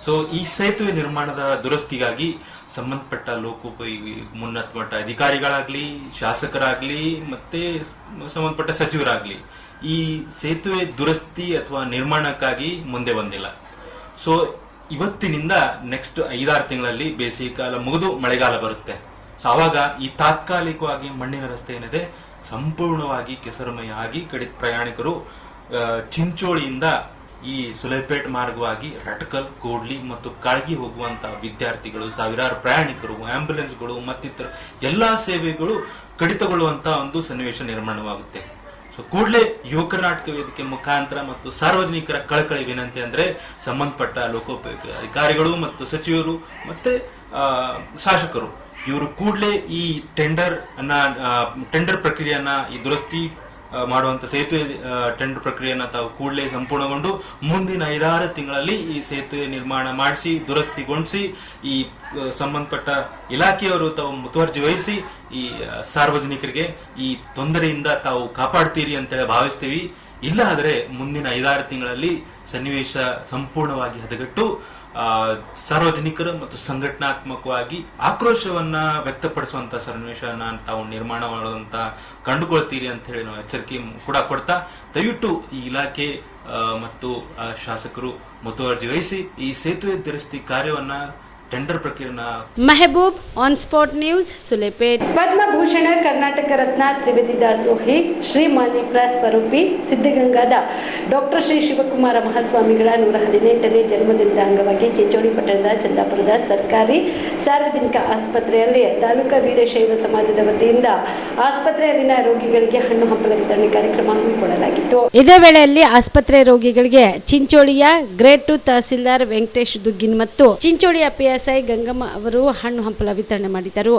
ಸೊ ಈ ಸೇತುವೆ ನಿರ್ಮಾಣದ ದುರಸ್ತಿಗಾಗಿ ಸಂಬಂಧಪಟ್ಟ ಲೋಕೋಪಯೋಗಿ ಉನ್ನತ ಮಟ್ಟ ಅಧಿಕಾರಿಗಳಾಗ್ಲಿ, ಶಾಸಕರಾಗ್ಲಿ ಮತ್ತೆ ಸಂಬಂಧಪಟ್ಟ ಸಚಿವರಾಗ್ಲಿ ಈ ಸೇತುವೆ ದುರಸ್ತಿ ಅಥವಾ ನಿರ್ಮಾಣಕ್ಕಾಗಿ ಮುಂದೆ ಬಂದಿಲ್ಲ. ಸೊ ಇವತ್ತಿನಿಂದ ನೆಕ್ಸ್ಟ್ 5-6 ತಿಂಗಳಲ್ಲಿ ಬೇಸಿಗೆ ಕಾಲ ಮುಗಿದು ಮಳೆಗಾಲ ಬರುತ್ತೆ. ಸೊ ಆವಾಗ ಈ ತಾತ್ಕಾಲಿಕವಾಗಿ ಮಣ್ಣಿನ ರಸ್ತೆ ಏನಿದೆ ಸಂಪೂರ್ಣವಾಗಿ ಕೆಸರುಮಯ ಆಗಿ ಪ್ರಯಾಣಿಕರು ಚಿಂಚೋಳಿಯಿಂದ ಈ ಸುಲೇಪೇಟ್ ಮಾರ್ಗವಾಗಿ ರಟಕಲ್, ಕೂಡ್ಲಿ ಮತ್ತು ಕಾಳಗಿ ಹೋಗುವಂತಹ ವಿದ್ಯಾರ್ಥಿಗಳು, ಸಾವಿರಾರು ಪ್ರಯಾಣಿಕರು, ಆಂಬ್ಯುಲೆನ್ಸ್ಗಳು ಮತ್ತಿತರ ಎಲ್ಲಾ ಸೇವೆಗಳು ಕಡಿತಗೊಳ್ಳುವಂತಹ ಒಂದು ಸನ್ನಿವೇಶ ನಿರ್ಮಾಣವಾಗುತ್ತೆ. ಸೊ ಕೂಡಲೇ ಯುವ ಕರ್ನಾಟಕ ವೇದಿಕೆ ಮುಖಾಂತರ ಮತ್ತು ಸಾರ್ವಜನಿಕರ ಕಳಕಳಿ ವಿನಂತಿ ಅಂದ್ರೆ ಸಂಬಂಧಪಟ್ಟ ಲೋಕೋಪಯೋಗಿ ಅಧಿಕಾರಿಗಳು ಮತ್ತು ಸಚಿವರು ಮತ್ತೆ ಶಾಸಕರು ಇವರು ಕೂಡಲೇ ಈ ಟೆಂಡರ್ ಪ್ರಕ್ರಿಯೆಯನ್ನ ಈ ದುರಸ್ತಿ ಮಾಡುವಂತ ಸೇತುವೆ ಟೆಂಡರ್ ಪ್ರಕ್ರಿಯೆಯನ್ನ ತಾವು ಕೂಡಲೇ ಸಂಪೂರ್ಣಗೊಂಡು ಮುಂದಿನ 5-6 ತಿಂಗಳಲ್ಲಿ ಈ ಸೇತುವೆ ನಿರ್ಮಾಣ ಮಾಡಿಸಿ ದುರಸ್ತಿಗೊಳಿಸಿ ಈ ಸಂಬಂಧಪಟ್ಟ ಇಲಾಖೆಯವರು ತಾವು ಮುತುವರ್ಜಿ ವಹಿಸಿ ಈ ಸಾರ್ವಜನಿಕರಿಗೆ ಈ ತೊಂದರೆಯಿಂದ ತಾವು ಕಾಪಾಡ್ತೀರಿ ಅಂತೇಳಿ ಭಾವಿಸ್ತೀವಿ. ಇಲ್ಲ ಆದ್ರೆ ಮುಂದಿನ 5-6 ತಿಂಗಳಲ್ಲಿ ಸನ್ನಿವೇಶ ಸಂಪೂರ್ಣವಾಗಿ ಹದಗೆಟ್ಟು ಸಾರ್ವಜನಿಕರು ಮತ್ತು ಸಂಘಟನಾತ್ಮಕವಾಗಿ ಆಕ್ರೋಶವನ್ನ ವ್ಯಕ್ತಪಡಿಸುವಂತ ಸನ್ನಿವೇಶನ ತಾವು ನಿರ್ಮಾಣ ಮಾಡುವಂತ ಕಂಡುಕೊಳ್ತೀರಿ ಅಂತ ಹೇಳಿ ನಾವು ಎಚ್ಚರಿಕೆ ಕೂಡ ಕೊಡ್ತಾ ದಯವಿಟ್ಟು ಈ ಇಲಾಖೆ ಮತ್ತು ಶಾಸಕರು ಮುತುವರ್ಜಿ ವಹಿಸಿ ಈ ಸೇತುವೆ ದುರಸ್ತಿ ಕಾರ್ಯವನ್ನ ಟೆಂಡರ್ ಪ್ರಕ್ರಿಯೆನ Mehboob on spot news Sulepet. Padma Bhushan Karnataka Ratna ತ್ರಿವೇದಿ ದಾಸೋಹಿ ಶ್ರೀ ಮಾಲಿಪ್ರ ಸ್ವರೂಪಿ ಸಿದ್ಧಗಂಗಾದ ಡಾಕ್ಟರ್ ಶ್ರೀ ಶಿವಕುಮಾರ ಮಹಾಸ್ವಾಮಿಗಳ 118ನೇ ಜನ್ಮದಿನದ ಅಂಗವಾಗಿ ಚಿಂಚೋಳಿ ಪಟ್ಟಣದ ಚಂದಾಪುರದ ಸರ್ಕಾರಿ ಸಾರ್ವಜನಿಕ ಆಸ್ಪತ್ರೆಯಲ್ಲಿ ತಾಲೂಕಾ ವೀರಶೈವ ಸಮಾಜದ ವತಿಯಿಂದ ಆಸ್ಪತ್ರೆಯಲ್ಲಿನ ರೋಗಿಗಳಿಗೆ ಹಣ್ಣು ಹಂಪಲ ವಿತರಣೆ ಕಾರ್ಯಕ್ರಮ ಹಮ್ಮಿಕೊಳ್ಳಲಾಗಿತ್ತು. ಇದೇ ವೇಳೆಯಲ್ಲಿ ಆಸ್ಪತ್ರೆ ರೋಗಿಗಳಿಗೆ ಚಿಂಚೋಳಿಯ ಗ್ರೇಡ್ 2 ತಹಸೀಲ್ದಾರ್ ವೆಂಕಟೇಶ್ ದುಗ್ಗಿನ್ ಮತ್ತು ಚಿಂಚೋಳಿಯ PSI ಗಂಗಮ್ಮ ಅವರು ಹಣ್ಣು ಹಂಪಲ ವಿತರಣೆ ಮಾಡಿದರು.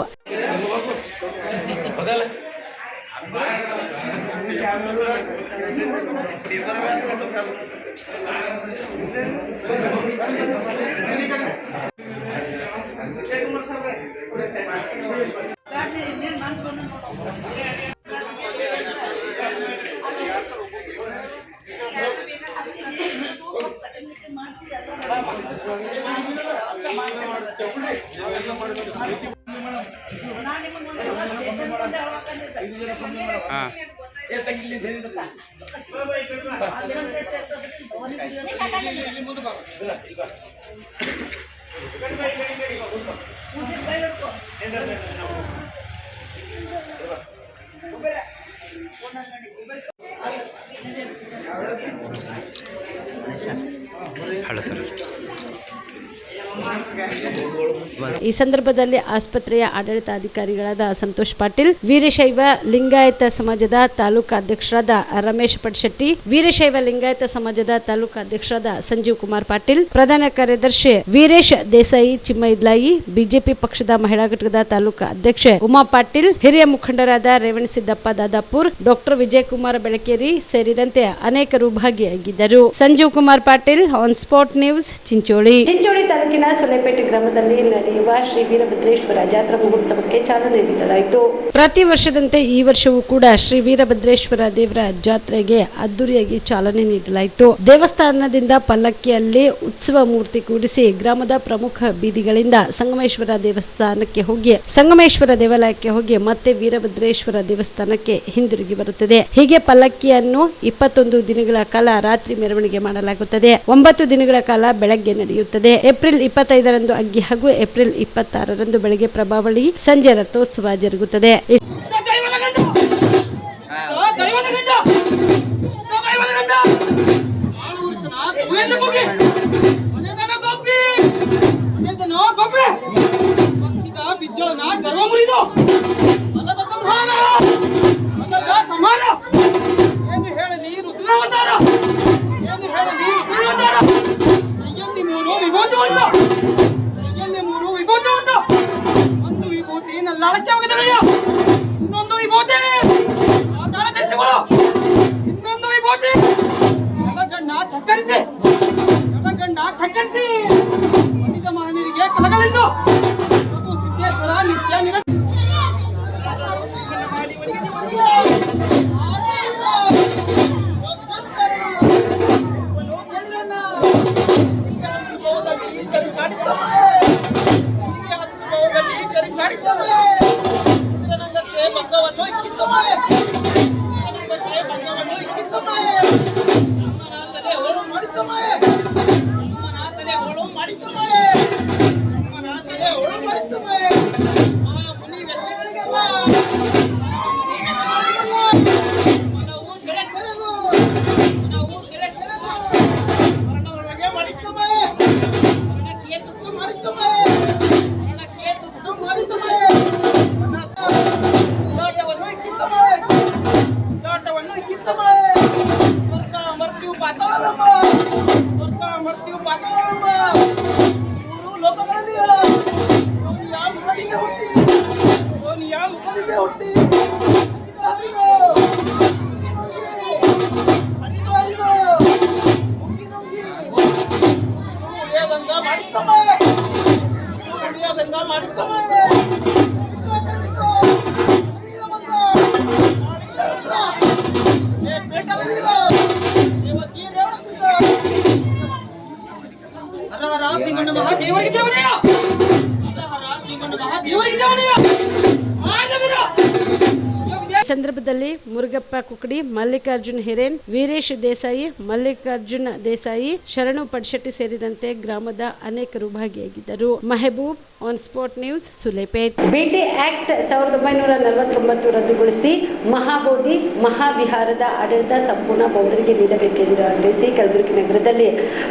ಈ ಸಂದರ್ಭದಲ್ಲಿ ಆಸ್ಪತ್ರೆಯ ಆಡಳಿತಾಧಿಕಾರಿಗಳಾದ ಸಂತೋಷ್ ಪಾಟೀಲ್, ವೀರಶೈವ ಲಿಂಗಾಯತ ಸಮಾಜದ ತಾಲೂಕಾ ಅಧ್ಯಕ್ಷರಾದ ರಮೇಶ್ ಪಡ್ಶೆಟ್ಟಿ, ವೀರಶೈವ ಲಿಂಗಾಯತ ಸಮಾಜದ ತಾಲೂಕಾ ಅಧ್ಯಕ್ಷರಾದ ಸಂಜೀವ್ ಕುಮಾರ್ ಪಾಟೀಲ್, ಪ್ರಧಾನ ಕಾರ್ಯದರ್ಶಿ ವೀರೇಶ್ ದೇಸಾಯಿ ಚಿಮ್ಮೈದ್ಲಾಯಿ, ಬಿಜೆಪಿ ಪಕ್ಷದ ಮಹಿಳಾ ಘಟಕದ ತಾಲೂಕಾ ಅಧ್ಯಕ್ಷೆ ಉಮಾ ಪಾಟೀಲ್, ಹಿರಿಯ ಮುಖಂಡರಾದ ರೇವಣಸಿದ್ದಪ್ಪ ದಾದಾಪುರ್, ಡಾಕ್ಟರ್ ವಿಜಯಕುಮಾರ್ ಬೆಳಕೇರಿ ಸೇರಿದಂತೆ ಅನೇಕರು ಭಾಗಿಯಾಗಿದ್ದರು. Sanjeev Kumar Patil, on spot news, Chincholi. Chincholi ತಾಲೂಕಿನ ಸೊಲೆಪೇಟೆ ಗ್ರಾಮದಲ್ಲಿ ನಡೆಯುವ ಶ್ರೀ ವೀರಭದ್ರೇಶ್ವರ ಜಾತ್ರಾ ಮಹೋತ್ಸವಕ್ಕೆ ಚಾಲನೆ ನೀಡಲಾಯಿತು. ಪ್ರತಿ ವರ್ಷದಂತೆ ಈ ವರ್ಷವೂ ಕೂಡ ಶ್ರೀ ವೀರಭದ್ರೇಶ್ವರ ದೇವರ ಜಾತ್ರೆಗೆ ಅದ್ದೂರಿಯಾಗಿ ಚಾಲನೆ ನೀಡಲಾಯಿತು. ದೇವಸ್ಥಾನದಿಂದ ಪಲ್ಲಕ್ಕಿಯಲ್ಲಿ ಉತ್ಸವ ಮೂರ್ತಿ ಕೂಡಿಸಿ ಗ್ರಾಮದ ಪ್ರಮುಖ ಬೀದಿಗಳಿಂದ ಸಂಗಮೇಶ್ವರ ದೇವಸ್ಥಾನಕ್ಕೆ ಹೋಗಿ ಸಂಗಮೇಶ್ವರ ದೇವಾಲಯಕ್ಕೆ ಹೋಗಿ ಮತ್ತೆ ವೀರಭದ್ರೇಶ್ವರ ದೇವಸ್ಥಾನಕ್ಕೆ ಹಿಂದಿರುಗಿ ಬರುತ್ತದೆ. ಹೀಗೆ ಪಲ್ಲಕ್ಕಿಯನ್ನು 21 ದಿನಗಳ ಕಾಲ ರಾತ್ರಿ ಮೆರವಣಿಗೆ ಮಾಡಲಾಗುತ್ತದೆ. 9 ದಿನಗಳ ಕಾಲ ಬೆಳಗ್ಗೆ ನಡೆಯುತ್ತದೆ. ಏಪ್ರಿಲ್ 25ರಂದು ಅಗ್ಗಿ ಹಾಗೂ ಏಪ್ರಿಲ್ 26ರಂದು ಬೆಳಗ್ಗೆ ಪ್ರಭಾವಳಿ, ಸಂಜೆ ರಥೋತ್ಸವ ಜರುಗುತ್ತದೆ. ಇನ್ನೊಂದು ವಿಭೂತಿ ಠಕ್ಕರಿಸಿ ಪಂಡಿತ ಮಹನೀಯರಿಗೆ ಕಲಗಲೆಂದು ಪ್ರಭು ಸಿದ್ದೇಶ್ವರ ನಿತ್ಯ ನಿರ ಸಂದರ್ಭದಲ್ಲಿ ಮುರುಗಪ್ಪ ಕುಕಡಿ, ಮಲ್ಲಿಕಾರ್ಜುನ್ ಹಿರೇನ್, ವೀರೇಶ್ ದೇಸಾಯಿ, ಮಲ್ಲಿಕಾರ್ಜುನ್ ದೇಸಾಯಿ, ಶರಣು ಪಡ್ಶೆಟ್ಟಿ ಸೇರಿದಂತೆ ಗ್ರಾಮದ ಅನೇಕರು ಭಾಗಿಯಾಗಿದ್ದರು. Mehboob, on spot news, Sulepet. BT act 1949 ರದ್ದುಗೊಳಿಸಿ ಮಹಾಬೋಧಿ ಮಹಾವಿಹಾರದ ಆಡಳಿತ ಸಂಪೂರ್ಣ ಬೌದ್ಧರಿಗೆ ನೀಡಬೇಕೆಂದು ಆಗ್ರಹಿಸಿ ಕಲಬುರಗಿ ನಗರದಲ್ಲಿ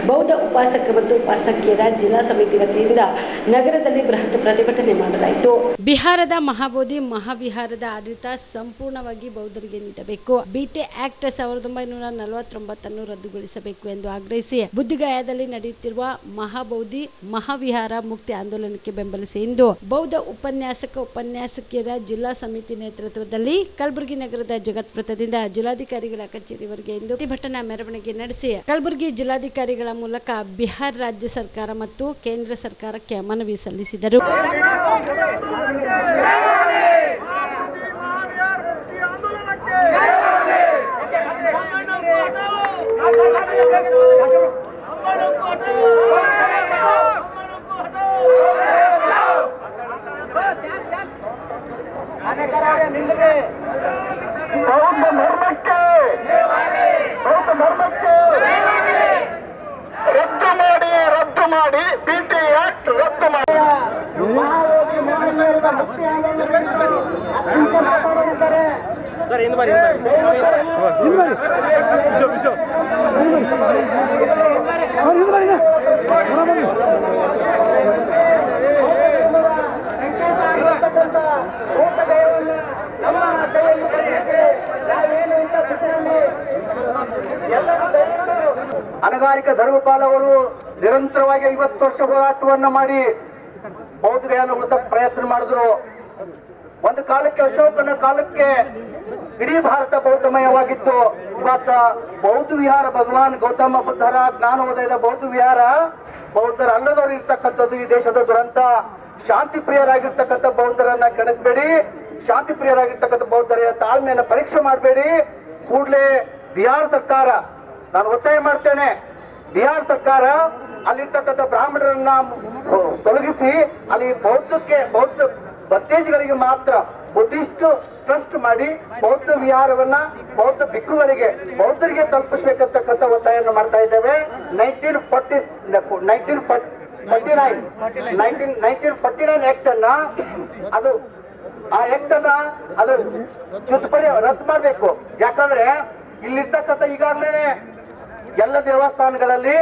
ಬೌದ್ಧ ಉಪಾಸಕ ಮತ್ತು ಉಪಾಸಕಿಯರ ಜಿಲ್ಲಾ ಸಮಿತಿ ವತಿಯಿಂದ ನಗರದಲ್ಲಿ ಬೃಹತ್ ಪ್ರತಿಭಟನೆ ಮಾಡಲಾಯಿತು. ಬಿಹಾರದ ಮಹಾಬೋಧಿ ಮಹಾವಿಹಾರದ ಆಡಳಿತ ಸಂಪೂರ್ಣವಾಗಿ ಬೌದ್ಧರಿಗೆ ನೀಡಬೇಕು, ಬಿಟಿ ಆಕ್ಟ್ 1949 ರದ್ದುಗೊಳಿಸಬೇಕು ಎಂದು ಆಗ್ರಹಿಸಿ ಬುದ್ಧಗಯಾದಲ್ಲಿ ನಡೆಯುತ್ತಿರುವ ಮಹಾಬೋಧಿ ಮಹಾವಿಹಾರ ಮುಕ್ತಿ ಆಂದೋಲನಕ್ಕೆ ಬೆಂಬಲಿಸಿ ಇಂದು ಬೌದ್ಧ ಉಪನ್ಯಾಸಕಿಯರ ಜಿಲ್ಲಾ ಸಮಿತಿ ನೇತೃತ್ವದಲ್ಲಿ ಕಲಬುರಗಿ ನಗರದ ಜಗತ್ ವೃತ್ತದಿಂದ ಜಿಲ್ಲಾಧಿಕಾರಿಗಳ ಕಚೇರಿವರೆಗೆ ಇಂದು ಪ್ರತಿಭಟನಾ ಮೆರವಣಿಗೆ ನಡೆಸಿ ಕಲಬುರಗಿ ಜಿಲ್ಲಾಧಿಕಾರಿಗಳ ಮೂಲಕ ಬಿಹಾರ ರಾಜ್ಯ ಸರ್ಕಾರ ಮತ್ತು ಕೇಂದ್ರ ಸರ್ಕಾರಕ್ಕೆ ಮನವಿ ಸಲ್ಲಿಸಿದರು. ರದ್ದು ಮಾಡಿ ಬಿಟಿ ಆಕ್ಟ್ ರದ್ದು ಮಾಡಿ. ಅನಗಾರಿಕ ಧರ್ಮಪಾಲ್ ಅವರು ನಿರಂತರವಾಗಿ 50 ವರ್ಷ ಹೋರಾಟವನ್ನ ಮಾಡಿ ಬೌದ್ಧ ಗಯಾನ ಉಳಿಸಕ್ ಪ್ರಯತ್ನ ಮಾಡಿದ್ರು. ಒಂದು ಕಾಲಕ್ಕೆ ಅಶೋಕನ ಕಾಲಕ್ಕೆ ಇಡೀ ಭಾರತ ಬೌದ್ಧಮಯವಾಗಿತ್ತು. ಇವತ್ತ ಬೌದ್ಧ ವಿಹಾರ ಭಗವಾನ್ ಗೌತಮ ಬುದ್ಧರ ಜ್ಞಾನೋದಯದ ಬೌದ್ಧ ವಿಹಾರ ಬೌದ್ಧರ ಅಲ್ಲದವರು ಇರ್ತಕ್ಕಂಥದ್ದು ಈ ದೇಶದ ದುರಂತ. ಶಾಂತಿ ಪ್ರಿಯರಾಗಿರ್ತಕ್ಕಂಥ ಬೌದ್ಧರನ್ನ ಕೆಣಕಬೇಡಿ, ಶಾಂತಿ ಪ್ರಿಯರಾಗಿರ್ತಕ್ಕಂಥ ಬೌದ್ಧರ ತಾಳ್ಮೆಯನ್ನ ಪರೀಕ್ಷೆ ಮಾಡಬೇಡಿ. ಕೂಡಲೇ ಬಿಹಾರ ಸರ್ಕಾರ, ನಾನು ಒತ್ತಾಯ ಮಾಡ್ತೇನೆ, ಬಿಹಾರ ಸರ್ಕಾರ ಅಲ್ಲಿರ್ತಕ್ಕಂಥ ಬ್ರಾಹ್ಮಣರನ್ನ ತೊಲಗಿಸಿ ಅಲ್ಲಿ ಬೌದ್ಧ ಬತ್ತೇಜಿಗಳಿಗೆ ಮಾತ್ರ ಬುದ್ಧಿಸ್ಟ್ ಟ್ರಸ್ಟ್ ಮಾಡಿ ಬೌದ್ಧ ವಿಹಾರವನ್ನ ಬೌದ್ಧ ಭಿಕ್ಕುಗಳಿಗೆ ಬೌದ್ಧರಿಗೆ ತಲುಪಿಸಬೇಕಂತಕ್ಕಂಥ ಒತ್ತಾಯವನ್ನು ಮಾಡ್ತಾ ಇದ್ದೇವೆ. 1949 ಆಕ್ಟ್ ಅನ್ನ ಅದು ತಿದ್ದುಪಡಿ ರದ್ದು ಮಾಡಬೇಕು. ಯಾಕಂದ್ರೆ ಇಲ್ಲಿರ್ತಕ್ಕಂಥ ಈಗಾಗಲೇ ಎಲ್ಲ ದೇವಸ್ಥಾನಗಳಲ್ಲಿ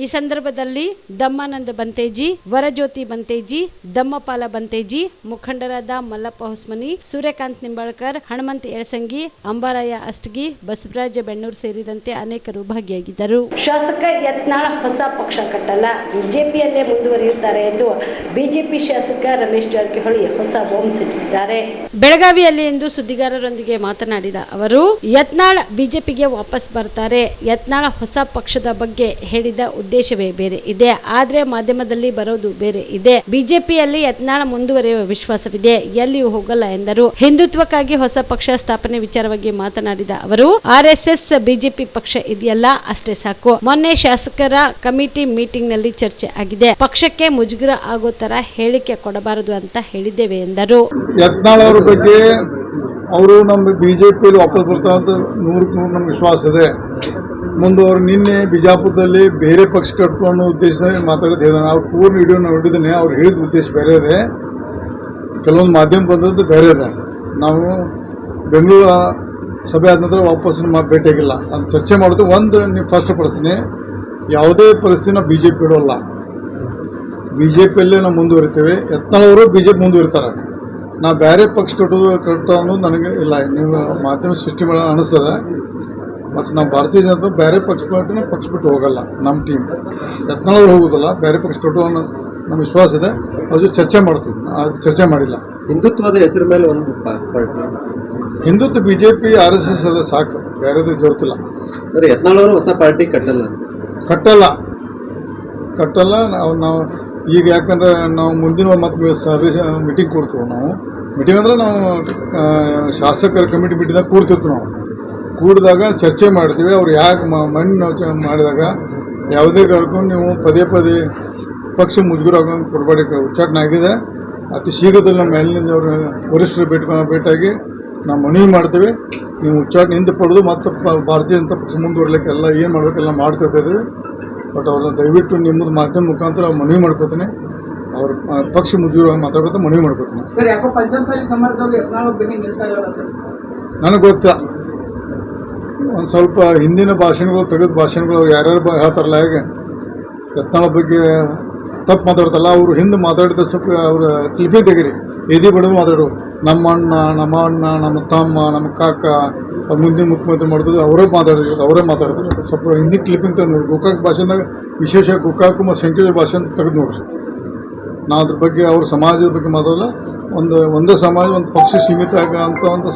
ಈ ಸಂದರ್ಭದಲ್ಲಿ ದಮ್ಮಾನಂದ ಬಂತೇಜಿ, ವರಜ್ಯೋತಿ ಬಂತೇಜಿ, ದಮ್ಮಪಾಲ ಬಂತೇಜಿ, ಮುಖಂಡರಾದ ಮಲ್ಲಪ್ಪ ಹೊಸ್ಮನಿ, ಸೂರ್ಯಕಾಂತ್ ನಿಂಬಾಳ್ಕರ್, ಹನುಮಂತ ಎಳಸಂಗಿ, ಅಂಬಾರಾಯ ಅಷ್ಟಗಿ, ಬಸವರಾಜ ಬೆಣ್ಣೂರ್ ಸೇರಿದಂತೆ ಅನೇಕರು ಭಾಗಿಯಾಗಿದ್ದರು. ಶಾಸಕ ಯತ್ನಾಳ್ ಹೊಸ ಪಕ್ಷ ಕಟ್ಟಲ್ಲ, ಬಿಜೆಪಿಯಲ್ಲೇ ಮುಂದುವರಿಯುತ್ತಾರೆ ಎಂದು ಬಿಜೆಪಿ ಶಾಸಕ ರಮೇಶ್ ಜಾರಕಿಹೊಳಿ ಹೊಸ ಬಾಂಬ್ ಸಿಡಿಸಿದ್ದಾರೆ. ಬೆಳಗಾವಿಯಲ್ಲಿ ಇಂದು ಸುದ್ದಿಗಾರರೊಂದಿಗೆ ಮಾತನಾಡಿದ ಅವರು, ಯತ್ನಾಳ್ ಬಿಜೆಪಿಗೆ ವಾಪಸ್ ಬರ್ತಾರೆ. ಯತ್ನಾಳ್ ಹೊಸ ಪಕ್ಷದ ಬಗ್ಗೆ ಹೇಳಿದ ಉದ್ದೇಶವೇ ಬೇರೆ ಇದೆ, ಆದ್ರೆ ಮಾಧ್ಯಮದಲ್ಲಿ ಬರೋದು ಬೇರೆ ಇದೆ. ಬಿಜೆಪಿಯಲ್ಲಿ ಯತ್ನಾಳ್ ಮುಂದುವರಿಯುವ ವಿಶ್ವಾಸವಿದೆ, ಎಲ್ಲಿಯೂ ಹೋಗಲ್ಲ ಎಂದರು. ಹಿಂದುತ್ವಕ್ಕಾಗಿ ಹೊಸ ಪಕ್ಷ ಸ್ಥಾಪನೆ ವಿಚಾರವಾಗಿ ಮಾತನಾಡಿದ ಅವರು, ಆರ್ಎಸ್ಎಸ್ ಬಿಜೆಪಿ ಪಕ್ಷ ಇದೆಯಲ್ಲ ಅಷ್ಟೇ ಸಾಕು. ಮೊನ್ನೆ ಶಾಸಕರ ಕಮಿಟಿ ಮೀಟಿಂಗ್ ನಲ್ಲಿ ಚರ್ಚೆ ಆಗಿದೆ. ಪಕ್ಷಕ್ಕೆ ಮುಜುಗರ ಆಗೋ ತರ ಹೇಳಿಕೆ ಕೊಡಬಾರದು ಅಂತ ಹೇಳಿದ್ದೇವೆ ಎಂದರು. ಯತ್ನಾಳ್ ಅವರ ಬಗ್ಗೆ ಅವರು ನಮ್ಮ ಬಿಜೆಪಿಯಲ್ಲಿ ವಾಪಸ್ ಬರ್ತಾರೆ ಅಂತ 100% ನಮ್ಗೆ ವಿಶ್ವಾಸ ಇದೆ. ಮುಂದೆ ಅವರು ನಿನ್ನೆ ಬಿಜಾಪುರದಲ್ಲಿ ಬೇರೆ ಪಕ್ಷ ಕಟ್ಟು ಅನ್ನೋ ಉದ್ದೇಶ ಮಾತಾಡೋದು ಹೇಳಿದಾನೆ. ಅವ್ರು ಪೂರ್ಣ ವಿಡಿಯೋ ನೋಡಿದ್ದಾನೆ. ಅವ್ರು ಹೇಳಿದ ಉದ್ದೇಶ ಬೇರೆ ಇದೆ, ಕೆಲವೊಂದು ಮಾಧ್ಯಮ ಬಂದದ್ದು ಬೇರೆ ಇದೆ. ನಾವು ಬೆಂಗಳೂರು ಸಭೆ ಆದ ನಂತರ ವಾಪಸ್ ಭೇಟಿಯಾಗಿಲ್ಲ, ಅದು ಚರ್ಚೆ ಮಾಡೋದು. ಒಂದು ನೀವು ಫಸ್ಟ್ ಪಡಿಸ್ತೀನಿ, ಯಾವುದೇ ಪರಿಸ್ಥಿತಿ ನಾವು BJP ಬಿಡೋಲ್ಲ, BJPಯಲ್ಲೇ ನಾವು ಮುಂದುವರಿತೇವೆ. ಯತ್ನಾಳ್ ಅವರು BJP ಮುಂದುವರಿತಾರೆ. ನಾವು ಬೇರೆ ಪಕ್ಷ ಕಟ್ಟೋ ಅನ್ನೋದು ನನಗೆ ಇಲ್ಲ. ನೀವು ಮಾಧ್ಯಮ ಸೃಷ್ಟಿ ಅನ್ನಿಸ್ತದೆ, ಬಟ್ ನಾವು ಭಾರತೀಯ ಜನತಾ ಬೇರೆ ಪಕ್ಷ ಬಿಟ್ಟು ಹೋಗಲ್ಲ. ನಮ್ಮ ಟೀಮ್ ಯತ್ನಾಳ್ ಅವರು ಹೋಗೋದಿಲ್ಲ, ಬೇರೆ ಪಕ್ಷ ಕಟ್ಟುವ ನಮ್ಮ ವಿಶ್ವಾಸ ಇದೆ. ಅದು ಚರ್ಚೆ ಮಾಡ್ತೀವಿ, ಚರ್ಚೆ ಮಾಡಿಲ್ಲ. ಹಿಂದುತ್ವದ ಹೆಸರು ಮೇಲೆ ಒಂದು ಪಾರ್ಟಿ, ಹಿಂದುತ್ವ BJP RSS ಅದ ಸಾಕು, ಬೇರೆದು ಜೋರ್ತಿಲ್ಲ. ಯತ್ನಾಳ್ ಅವರು ಹೊಸ ಪಾರ್ಟಿ ಕಟ್ಟಲ್ಲ. ನಾವು ಈಗ ಯಾಕಂದ್ರೆ ನಾವು ಮುಂದಿನ ಮತ್ತೆ ಸಭೆ ಮೀಟಿಂಗ್ ಕೊಡ್ತೀವಿ. ನಾವು ಮೀಟಿಂಗ್ ಅಂದ್ರೆ ನಾವು ಶಾಸಕರ ಕಮಿಟಿ ಮೀಟಿಂಗ್ದಾಗ ಕೂಡ್ತಿರ್ತೀವಿ. ನಾವು ಕೂಡಿದಾಗ ಚರ್ಚೆ ಮಾಡ್ತೀವಿ. ಅವ್ರು ಯಾಕೆ ಮಣ್ಣು ಮಾಡಿದಾಗ ಯಾವುದೇ ಕರ್ಕೊಂಡು ನೀವು ಪದೇ ಪಕ್ಷ ಮುಜುಗರ ಆಗೋಂಗೆ ಕೊಡಬೇಡಿ. ಉಚ್ಚಾಟನೆ ಆಗಿದೆ. ಅತಿ ಶೀಘ್ರದಲ್ಲಿ ನಮ್ಮ ಮೇಲಿನಿಂದ ಅವರು ವರಿಷ್ಠರು ಭೇಟಿಯಾಗಿ ನಾವು ಮನವಿ ಮಾಡ್ತೇವೆ. ನೀವು ಉಚ್ಚಾಟನೆ ಹಿಂದೆ ಪಡೆದು ಮತ್ತು ಭಾರತೀಯ ಜನತಾ ಪಕ್ಷ ಮುಂದುವರಲಿಕ್ಕೆ ಎಲ್ಲ ಏನು ಮಾಡಬೇಕೆಲ್ಲ ಮಾಡ್ತಿದ್ದೇವೆ. ಬಟ್ ಅವ್ರನ್ನ ದಯವಿಟ್ಟು ನಿಮ್ಮದು ಮಾಧ್ಯಮ ಮುಖಾಂತರ ಮನವಿ ಮಾಡ್ಕೋತೀನಿ. ಅವ್ರ ಪಕ್ಷ ಮುಜುಗರವಾಗಿ ಮಾತಾಡ್ಕೊತ ಮನವಿ ಮಾಡ್ಕೋತೀನಿ. ಸರ್, ಯಾಕೋ ಪಂಚಮಸಾಲಿ ಸಮಾಜದವರು ಯತ್ನಾಳ್ ಭೇಟಿ ನಿಲ್ತಾ ಇಲ್ಲ ಸರ್? ನನಗೆ ಗೊತ್ತಾ, ಒಂದು ಸ್ವಲ್ಪ ಹಿಂದಿನ ಭಾಷಣಗಳು ತೆಗೆದ ಭಾಷಣಗಳು ಯಾರ್ಯಾರು ಹೇಳ್ತಾರಲ್ಲ, ಹೇಗೆ ಯತ್ನಾಳ್ ಬಗ್ಗೆ ತಪ್ಪು ಮಾತಾಡ್ತಾರಲ್ಲ, ಅವರು ಹಿಂದೆ ಮಾತಾಡಿದ ಸ್ವಲ್ಪ ಅವ್ರ ಕ್ಲಿಪಿಂಗ್ ತೆಗೀರಿ. ಎದಿ ಬಡದು ಮಾತಾಡೋರು, ನಮ್ಮ ಅಣ್ಣ, ನಮ್ಮ ತಮ್ಮ, ನಮ್ಮ ಕಾಕ, ಅವ್ರು ಮುಂದಿನ ಮುಖ್ಯಮಂತ್ರಿ ಮಾಡಿದ್ರು ಅವರೇ ಮಾತಾಡ್ತಾರೆ. ಸ್ವಲ್ಪ ಹಿಂದಿ ಕ್ಲಿಪಿಂಗ್ ತೆಗೆದು ನೋಡಿ. ಗೋಕಾಕ್ ಭಾಷೆದಾಗ ವಿಶೇಷ ಗೋಕಾಕ್ ಮತ್ತು ಸಂಕೇತ ಭಾಷೆ ತೆಗೆದು ನೋಡ್ರಿ. ನಾವು ಅದ್ರ ಬಗ್ಗೆ ಅವ್ರ ಸಮಾಜದ ಬಗ್ಗೆ ಮಾತಾಡಲ್ಲ. ಒಂದೇ ಸಮಾಜ, ಒಂದು ಪಕ್ಷ ಸೀಮಿತ ಅಂತ